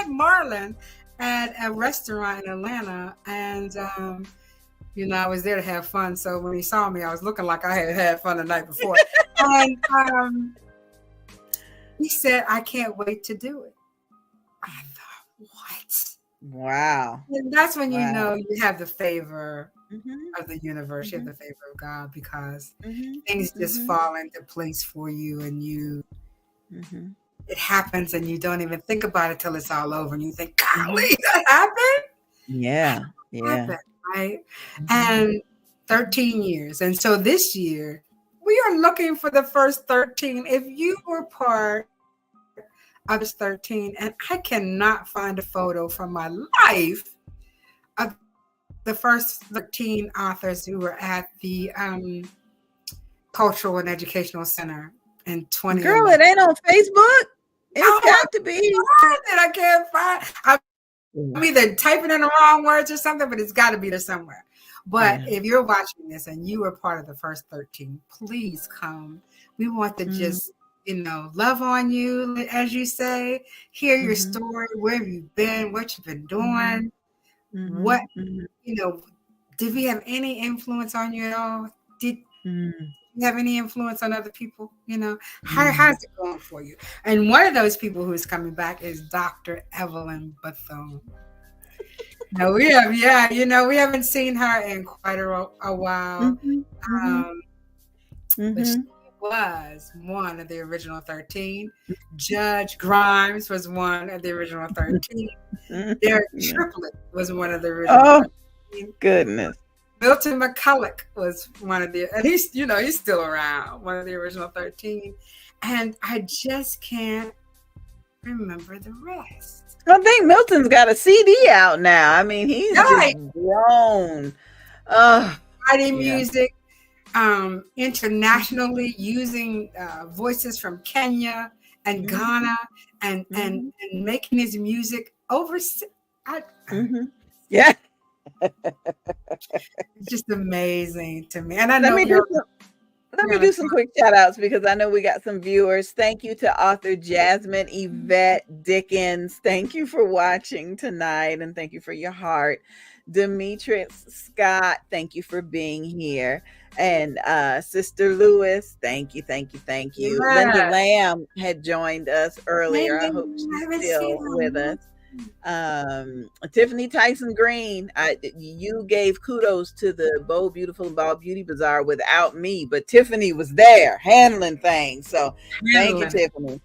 Marlon at a restaurant in Atlanta, and I was there to have fun. So when he saw me, I was looking like I had fun the night before. And he said, "I can't wait to do it." I thought, what? Wow. And that's when you Wow. know you have the favor Mhm. of the universe, you have Mhm. the favor of God, because Mhm. things just Mhm. fall into place for you, and Mhm. it happens, and you don't even think about it till it's all over, and you think, Mhm. golly, that happened? Yeah. Yeah. Happened, right? Mhm. And 13 years. And so this year, we are looking for the first 13. If you were part of this 13, and I cannot find a photo from my life of the first 13 authors who were at the Cultural and Educational Center in Girl, 2011. it ain't on Facebook. It's Oh my got to be. God, that I can't find. I'm either typing in the wrong words or something, but it's got to be there somewhere. But Yeah. if you're watching this and you were part of the first 13, please come. We want to Mm. just, love on you, as you say, hear your Mhm. story, where have you been, what you've been Mhm. doing, what, Mhm. Mhm. did we have any influence on you at all? Did Mhm. you have any influence on other people? Mhm. How's it going for you? And one of those people who is coming back is Dr. Evelyn Bethune. No, we have, yeah, we haven't seen her in quite a while. Mhm. Mhm. Um, but she Mhm. was one of the original 13. Judge Grimes was one of the original 13. Mhm. Derek Yeah. Triplett was one of the original Oh 13. goodness. Milton McCulloch was one of the, and he's still around, one of the original 13. And I just can't remember the rest. I think Milton's got a CD out now. I mean, he's just Right. grown. Oh, Writing yeah. music, internationally, using voices from Kenya and Mhm. Ghana, and Mhm. making his music overseas. Mhm. Yeah. It's just amazing to me. And I Let know me do some let you're me on a do some quick shout outs because I know we got some viewers. Thank you to author Jasmine Yvette Dickens. Thank you for watching tonight and thank you for your heart. Demetrius Scott, thank you for being here. And Sister Lewis, thank you, thank you, thank you. Linda yeah. Lamb had joined us earlier. I hope I she's haven't seen still with her. us. Tiffany Tyson Green, you gave kudos to the Bold Beautiful Ball Beauty Bazaar without me, but Tiffany was there handling things. So thank you, Tiffany.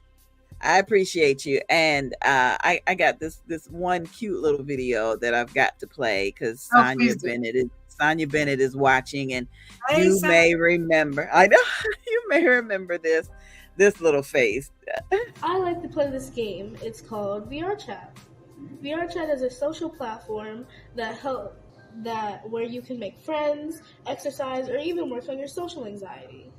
I appreciate you. And I got this one cute little video that I've got to play because Oh, please do. Sonia Bennett is watching, and Hey, you son. may remember. I know you may remember this little face. I like to play this game. It's called VR Chat. VR Chat is a social platform that where you can make friends, exercise, or even work on your social anxiety.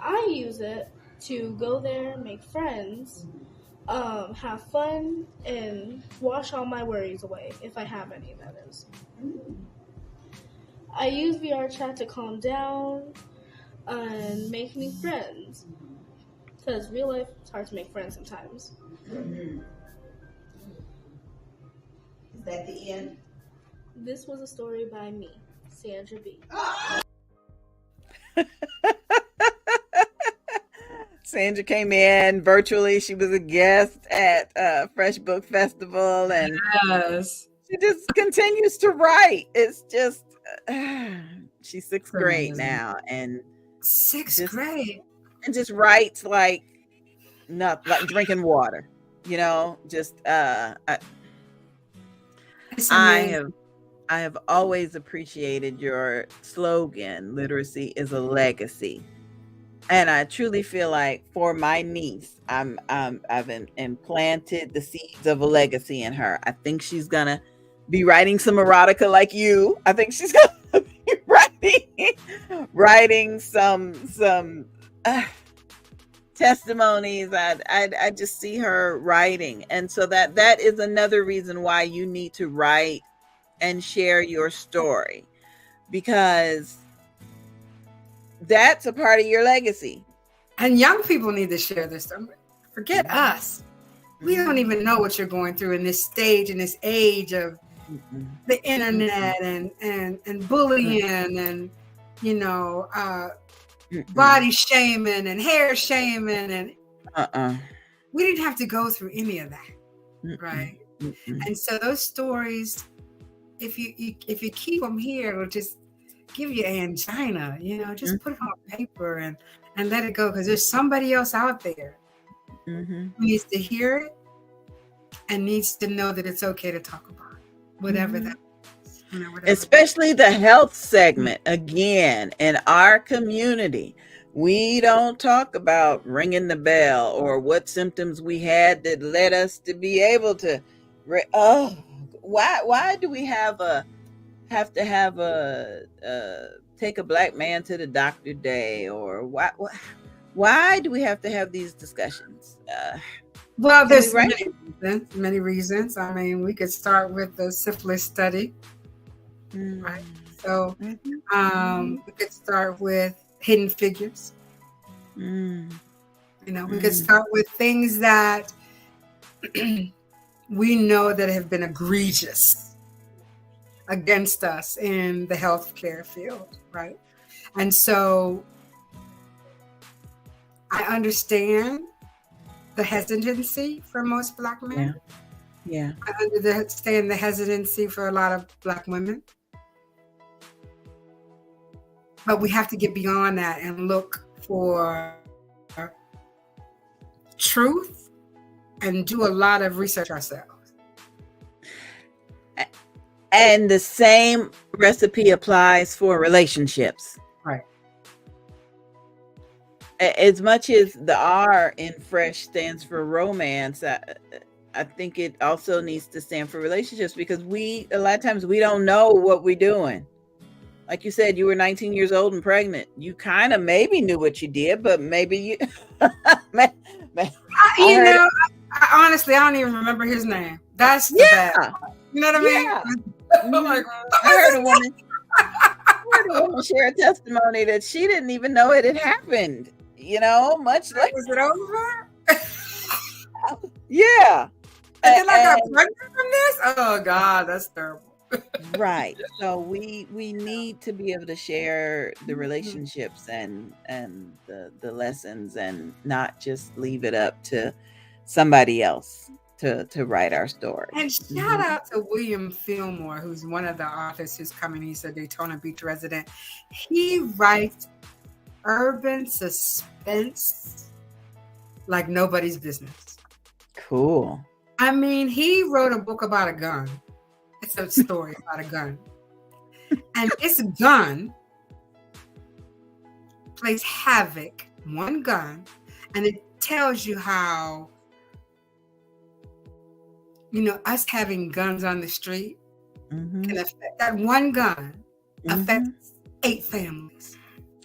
I use it to go there, make friends, have fun, and wash all my worries away, if I have any, that is. I use VR Chat to calm down and make new friends, because real life, it's hard to make friends sometimes. Is that the end? This was a story by me, Sandra B. Sandra came in virtually. She was a guest at Fresh Book Festival, and Yes. she just continues to write. It's just she's sixth grade Amazing. now, and Sixth grade. just writes like nothing, like drinking water. Just I have always appreciated your slogan, literacy is a legacy. And I truly feel like for my niece, I've implanted the seeds of a legacy in her. I think she's gonna be writing some erotica like you. I think she's gonna be writing some testimonies. I just see her writing, and so that is another reason why you need to write and share your story, because that's a part of your legacy. And young people need to share this stuff. Forget us. We don't even know what you're going through in this stage, in this age of the internet and bullying and body shaming and hair shaming, and we didn't have to go through any of that, right? Mm-mm. And so those stories, if you keep them here, it'll just give you angina. Just put it on paper and let it go, because there's somebody else out there Mm-hmm. who needs to hear it and needs to know that it's okay to talk about it, whatever that is, whatever Especially the health segment. Again, in our community, we don't talk about ringing the bell or what symptoms we had that led us to be able to. Why do we have to have a take a black man to the doctor day, or why do we have to have these discussions? Well, Can we there's write many reasons. I mean, we could start with the syphilis study, it? right? So Mhm. we could start with hidden figures. Mm. We could start with things that we know that have been egregious against us in the healthcare field, right? And so I understand the hesitancy for most Black men. Yeah. I understand the hesitancy for a lot of Black women. But we have to get beyond that and look for truth and do a lot of research ourselves. And the same recipe applies for relationships. Right. As much as the R in F.R.E.S.H stands for romance, I think it also needs to stand for relationships, because a lot of times we don't know what we're doing. Like you said, you were 19 years old and pregnant. You kind of maybe knew what you did, but maybe you. Honestly, I don't even remember his name. That's the bad part. You know what I mean? I'm like, I heard a woman share a testimony that she didn't even know it had happened. Much like, was it over? Yeah. And then I got pregnant from this? Oh God, that's terrible. Right. So we need to be able to share the relationships and the lessons, and not just leave it up to somebody else to write our story. And shout out to William Fillmore, who's one of the authors who's coming. He's a Daytona Beach resident. He writes urban suspense like nobody's business. Cool. I mean, he wrote a book about a gun. It's a story about a gun. And this gun plays havoc, one gun, and it tells you how, us having guns on the street can affect, that one gun affects 8 families.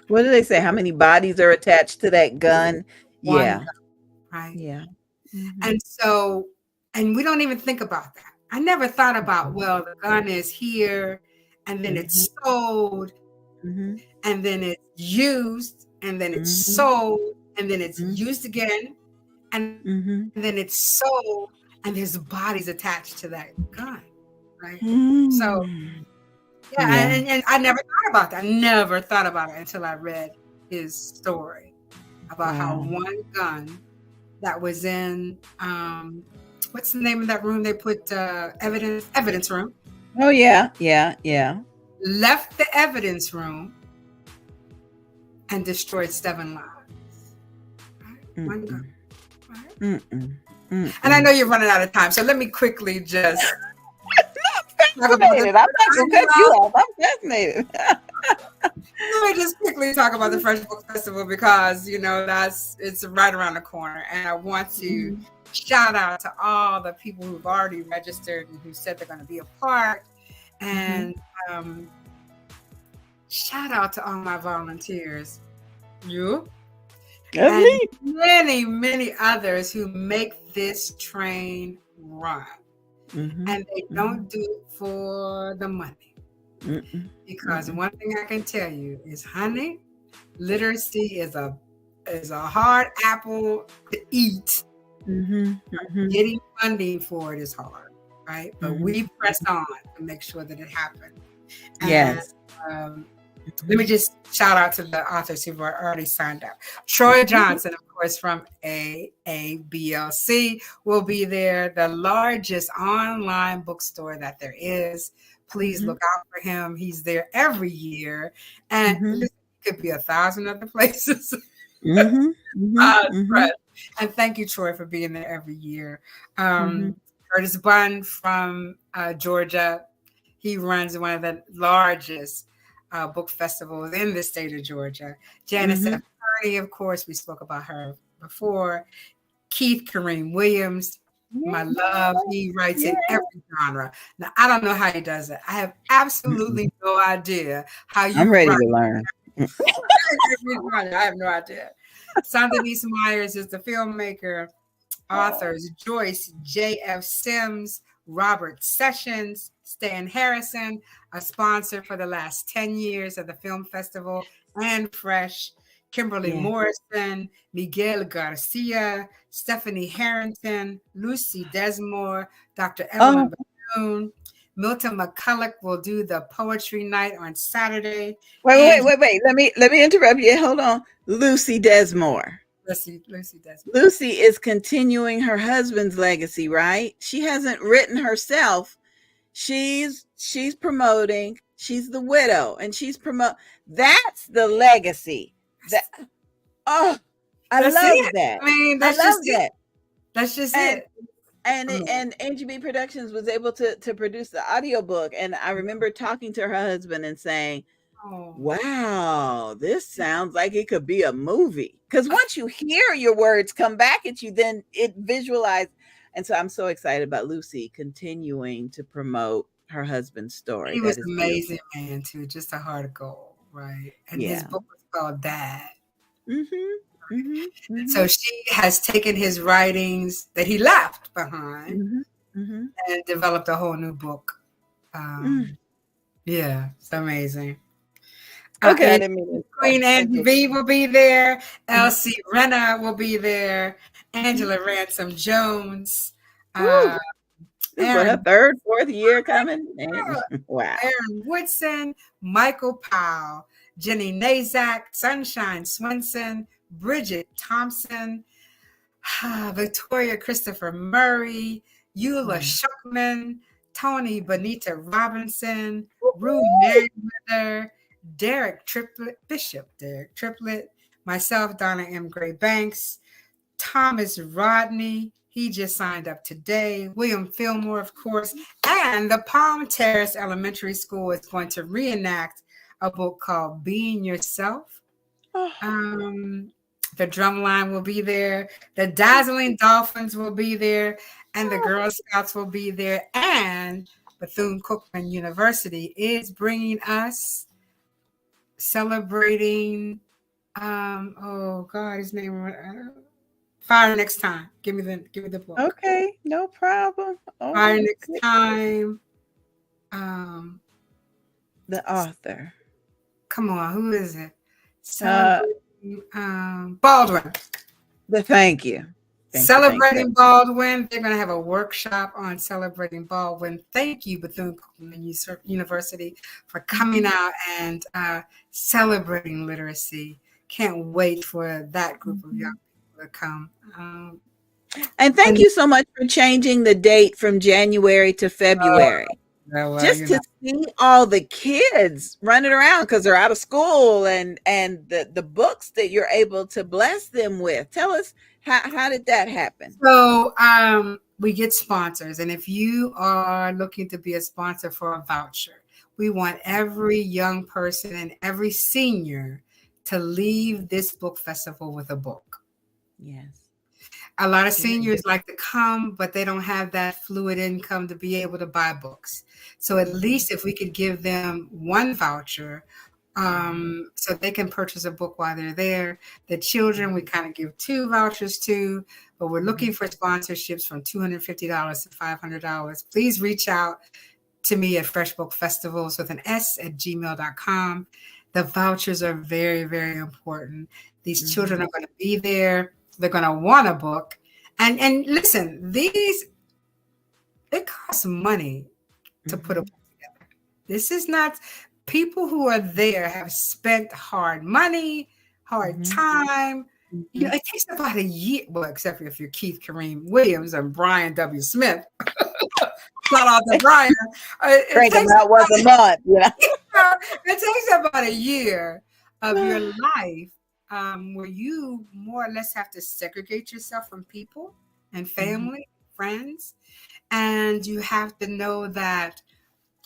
What do they say? How many bodies are attached to that gun? One gun, right? Yeah. And so, and we don't even think about that. I never thought about, well, the gun is here, and then it's sold, and then it's used, and then it's sold, and then it's used again, and then it's sold, and there's bodies attached to that gun, right? So, and I never thought about that. I never thought about it until I read his story about how one gun that was in, what's the name of that room they put evidence room? Oh, yeah. Left the evidence room and destroyed 7 lives. Right? One gun. Right? And I know you're running out of time, so let me quickly just I'm not going to cut you off. I'm fascinated. Let me just quickly talk about the F.R.E.S.H Book Festival, because it's right around the corner, and I want to shout out to all the people who've already registered and who said they're going to be a part, and shout out to all my volunteers, and many others who make this train run, and they don't do it for the money. Because one thing I can tell you is, honey, literacy is a hard apple to eat. Getting funding for it is hard, right? But we press on to make sure that it happens. Yes. And, Let me just shout out to the authors who've already signed up. Troy Johnson, of course, from AABLC will be there, the largest online bookstore that there is. Please look out for him. He's there every year. And listen, it could be 1,000 other places. And thank you, Troy, for being there every year. Curtis Bunn from Georgia. He runs one of the largest book festivals in the state of Georgia. Janice F.R.E.S.H, of course, we spoke about her before. Keith Kareem Williams, my love, he writes in every genre. Now, I don't know how he does it. I have absolutely no idea how you I'm ready to learn. I have no idea. Sandenise Myers is the filmmaker. Authors Joyce J.F. Sims, Robert Sessions, Stan Harrison, a sponsor for the last 10 years of the film festival, and F.R.E.S.H, Kimberly Morrison, Miguel Garcia, Stephanie Harrington, Lucy Desmore, Dr. Evelyn Bethune. Milton McCulloch will do the poetry night on Saturday. Wait. Let me interrupt you. Hold on. Lucy Desmore. Lucy Desmore. Lucy is continuing her husband's legacy, right? She hasn't written herself. She's promoting. She's the widow, and she's that's the legacy. I love that. I mean, I love that. That's just it. And Angie B Productions was able to produce the audiobook. And I remember talking to her husband and saying, wow, this sounds like it could be a movie. Because once you hear your words come back at you, then it visualized. And so I'm so excited about Lucy continuing to promote her husband's story. He was an amazing man, too. Just a heart of gold, right? And his book was called Dad. So she has taken his writings that he left behind and developed a whole new book. Yeah, it's amazing. Okay, Queen Angie B will be there. Elsie Renner will be there. Angela Ransom Jones. Aaron, her third, fourth year coming. Wow. Aaron Woodson, Michael Powell, Jenny Nazak, Sunshine Swenson, Bridget Thompson, Victoria Christopher Murray, Eula Shuckman, Tony Bonita Robinson, Rue Merriweather, Derek Triplett, myself, Donna M. Gray Banks, Thomas Rodney, he just signed up today, William Fillmore, of course, and the Palm Terrace Elementary School is going to reenact a book called Being Yourself. The Drumline will be there, the Dazzling Dolphins will be there, and the Girl Scouts will be there, and Bethune-Cookman University is bringing us celebrating his name, Fire Next Time. Give me the book. Okay, no problem. Fire Next Time. The author. Come on, who is it? Baldwin. Thank you. Celebrating Baldwin. They're going to have a workshop on celebrating Baldwin. Thank you, Bethune-Cookman University, for coming out and celebrating literacy. Can't wait for that group of young people to come. And thank you so much for changing the date from January to February. Just to see all the kids running around because they're out of school and the books that you're able to bless them with. Tell us, how did that happen? So we get sponsors. And if you are looking to be a sponsor for a voucher, we want every young person and every senior to leave this book festival with a book. Yes. A lot of seniors like to come, but they don't have that fluid income to be able to buy books. So at least if we could give them one voucher, so they can purchase a book while they're there. The children, we kind of give 2 vouchers to, but we're looking for sponsorships from $250 to $500. Please reach out to me at Fresh Book Festivals with an S at gmail.com. The vouchers are very, very important. These children are going to be there. They're going to want a book. And listen, it costs money to put a book together. This is not people who are there have spent hard money, hard time. You know, it takes about a year, well, except for if you're Keith Kareem Williams and Brian W. Smith. Shout out to Brian. Drink about once a month, it takes about a year of your life where you more or less have to segregate yourself from people and family, friends, and you have to know that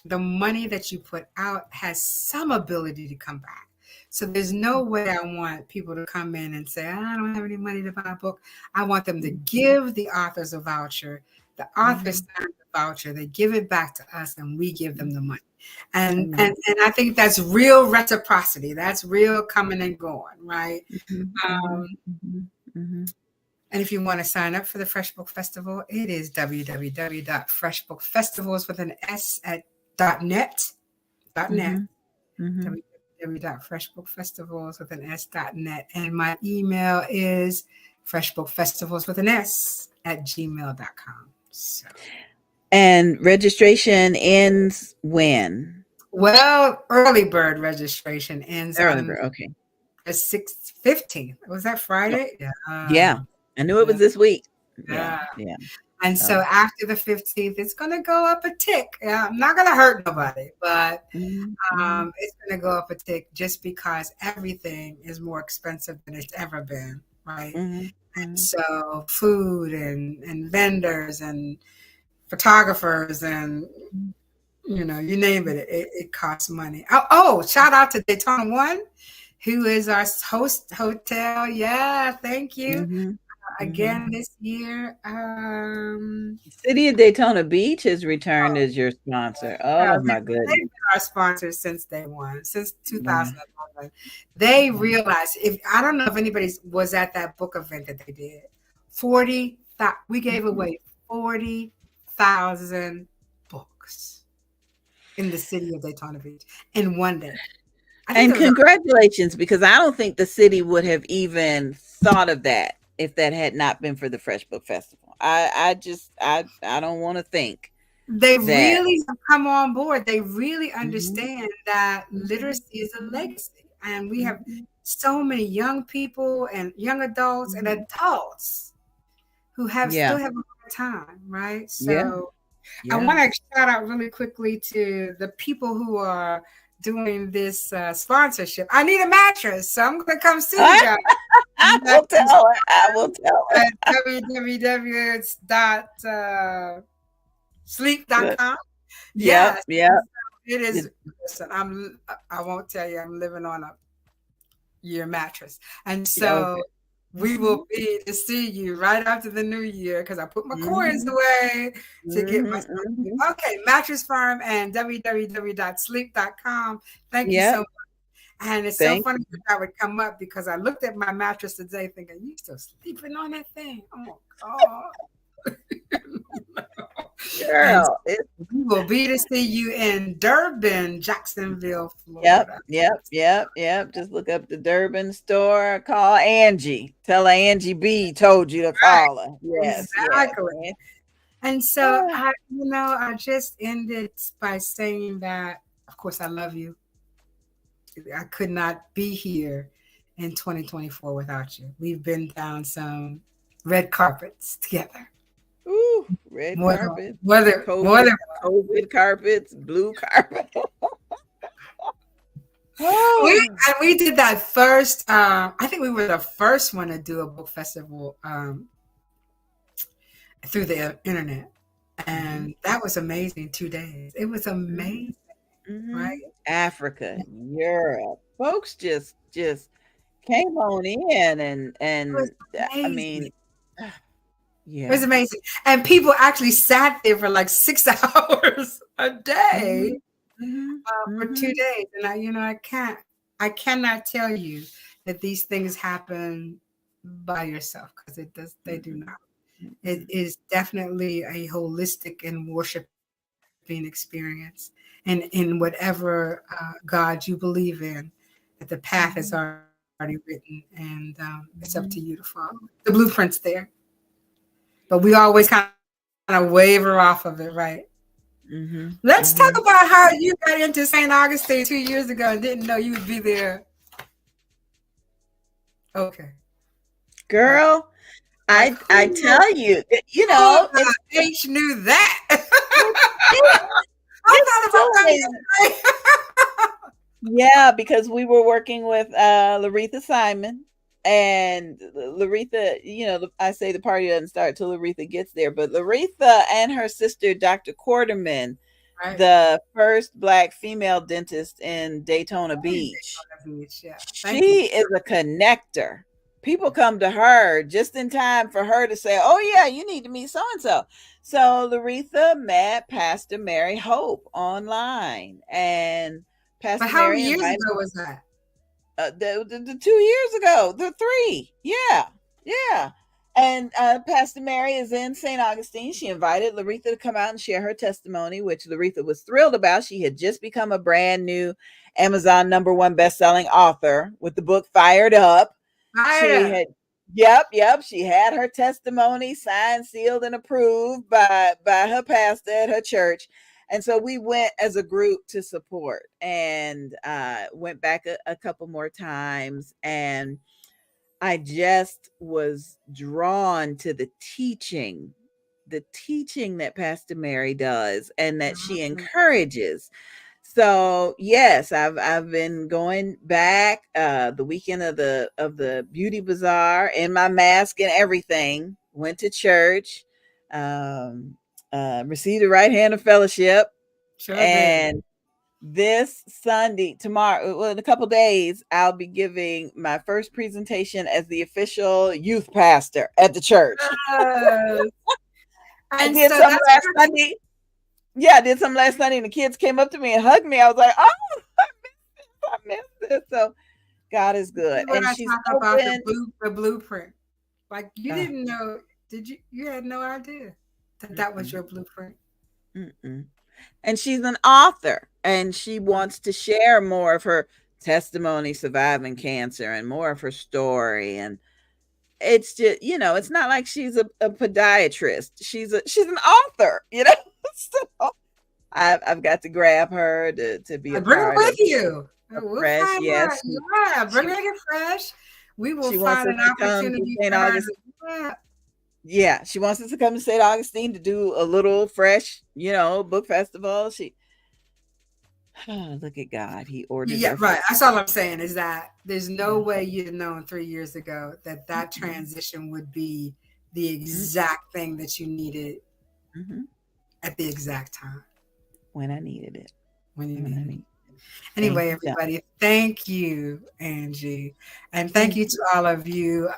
the money that you put out has some ability to come back. So there's no way I want people to come in and say, I don't have any money to buy a book. I want them to give the authors a voucher. The authors sign the voucher. They give it back to us and we give them the money. And I think that's real reciprocity. That's real coming and going, right? And if you want to sign up for the Fresh Book Festival, it is www.freshbookfestivals with an S at .net. www.freshbookfestivals with an S.net. And my email is freshbookfestivals with an S at gmail.com. So. And registration ends when? Well, early bird registration ends on the 15th. Was that Friday? Yeah. I knew it was this week. Yeah. And so after the 15th, it's going to go up a tick. I'm not going to hurt nobody, but it's going to go up a tick just because everything is more expensive than it's ever been, right? And so food and vendors and photographers and, you know, you name it, it costs money. Oh, shout out to Daytona One, who is our host hotel. Yeah, thank you. Again this year. City of Daytona Beach has returned as your sponsor. Oh my goodness. They've been our sponsors since day one, since 2011. They realized, I don't know if anybody was at that book event that they did. We gave away 40,000 books in the city of Daytona Beach in one day. And congratulations, because I don't think the city would have even thought of that if that had not been for the Fresh Book Festival. I don't want to think. They really have come on board. They really understand that literacy is a legacy. And we have so many young people and young adults and adults who still have a hard time, right? So I want to shout out really quickly to the people who are doing this sponsorship. I need a mattress, so I'm going to come see you guys. I will tell her. At www.sleep.com. Yeah. It is. Listen, I won't tell you, I'm living on a year mattress. And so we will be to see you right after the new year, because I put my coins away to get my stuff. Okay, Mattress Firm and www.sleep.com. Thank you so much. And it's so funny that I would come up because I looked at my mattress today thinking, you still sleeping on that thing? Oh, God. Girl, we will be to see you in Durban, Jacksonville, Florida. Yep. Just look up the Durban store. Call Angie. Tell her Angie B told you to call her. Yes, exactly. Yes. And so I just ended by saying that, of course, I love you. I could not be here in 2024 without you. We've been down some red carpets together. Ooh, red carpets. COVID carpets, blue carpet. We did that first. I think we were the first one to do a book festival through the internet, and that was amazing. 2 days. It was amazing, right? Africa, Europe, folks just came on in, and I mean. Yeah. It was amazing. And people actually sat there for like 6 hours a day for 2 days. And I cannot tell you that these things happen by yourself, because they do not. It is definitely a holistic and worshiping experience. And in whatever God you believe in, that the path is already written, and it's up to you to follow. The blueprint's there. But we always kind of waver off of it, right? Let's talk about how you got into St. Augustine 2 years ago and didn't know you would be there. Okay. Girl, Like I who tell you, you who know, the H knew that? it's, I it's thought about that funny. yesterday. Yeah, because we were working with Laretha Simon, and Laretha, you know, I say the party doesn't start till Laretha gets there, but Laretha and her sister, Dr. Quarterman, Right. the first Black female dentist in Daytona Right, Beach, Daytona Beach, yeah. Thank you. she is a connector. People come to her just in time for her to say, "Oh yeah, you need to meet so and so." So Laretha met Pastor Mary Hope online, and But Pastor how many Mary years invited ago was that? the 2 years ago, the three, yeah. And Pastor Mary is in St. Augustine. She invited Laretha to come out and share her testimony, which Laretha was thrilled about. She had just become a brand new Amazon #1 best-selling author with the book Fired Up. She Ida. had yep. She had her testimony signed, sealed, and approved by her pastor at her church. And so we went as a group to support, and went back a couple more times. And I just was drawn to the teaching that Pastor Mary does and that she Mhm. encourages. So yes, I've been going back the weekend of the beauty bazaar in my mask and everything. Went to church, um, received the right hand of fellowship, Sure did. and this Sunday, tomorrow, well, in a couple days, I'll be giving my first presentation as the official youth pastor at the church. Yes. I And did so some that's last what Sunday. Yeah, I did some last Sunday, and the kids came up to me and hugged me. I was like, "Oh, I missed this." So God is this good, is what and I she's talk about open. the blueprint. Like you Uh, didn't know, did you? You had no idea that that was mm-mm, your blueprint. mm-mm. And she's an author, and she wants to share more of her testimony surviving cancer and more of her story. And it's just, it's not like she's a podiatrist. She's an author, So I've got to grab her to be a Bring her part with of you. We'll F.R.E.S.H. find her. Yes, Yeah, bring she her to Fresh. We will she wants find us an to come to opportunity St. for her to. Augustine. Yeah. Yeah, she wants us to come to St. Augustine to do a little fresh, book festival. Look at God. He orders Yeah, our right. footsteps. That's all I'm saying is that there's no Yeah. way you'd have known 3 years ago that that Mhm. transition would be the Mm, exact thing that you needed mhm. at the exact time When I needed it. when you When I needed it. needed it. Thank Anyway, you, Donna. everybody, thank you, Angie. And thank Thank you you. to all of you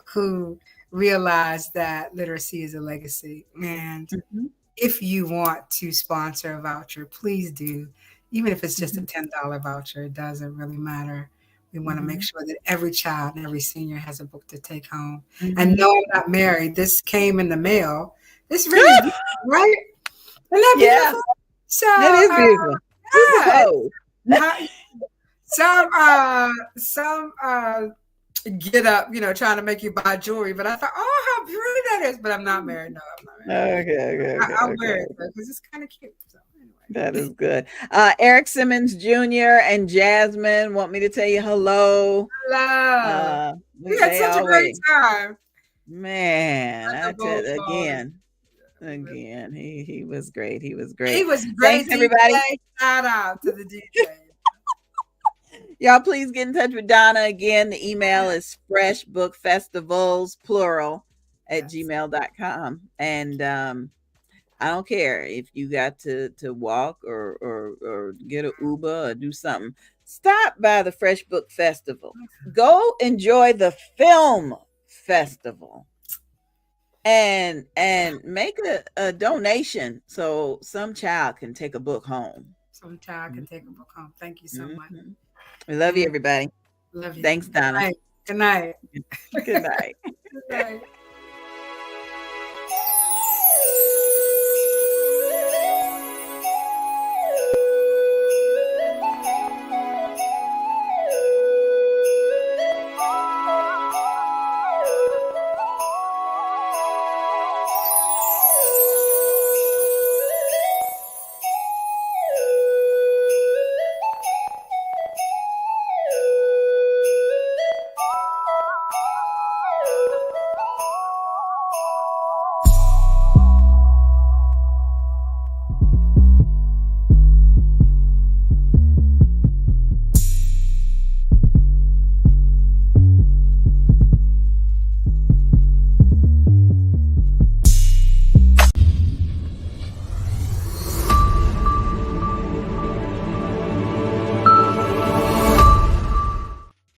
who realize that literacy is a legacy. And Mhm, if you want to sponsor a voucher, please do. Even if it's just a mhm, $10 voucher, it doesn't really matter. We want to make mhm, sure that every child and every senior has a book to take home. And mhm. no, I'm not married. This came in the mail. This ring is beautiful, right? Isn't that Yeah, beautiful? So, that is beautiful. Who yeah, proposed? how, some get up, trying to make you buy jewelry. But I thought, oh, how pretty that is. But I'm not married. No, I'm not married. I'll wear it Okay. though because it's kind of cute. So That anyway, is good. Eric Simmons Jr. and Jasmine want me to tell you hello. hello. Uh, We had they such a great always, time man, at I the tell bowl party. again, he was great. He was He great. was a Thanks, great everybody. DJ. Shout out to the DJ. Y'all, please get in touch with Donna again. The email is freshbookfestivals, plural, at Yes. gmail.com. And I don't care if you got to walk or get an Uber or do something. Stop by the Fresh Book Festival. Go enjoy the film festival and make a donation so some child can take a book home. Some child can take a book home. Thank you so much. Mhm. We love you, And everybody. love you. Thanks, Good Donna. night. Good night. Good night. Good night.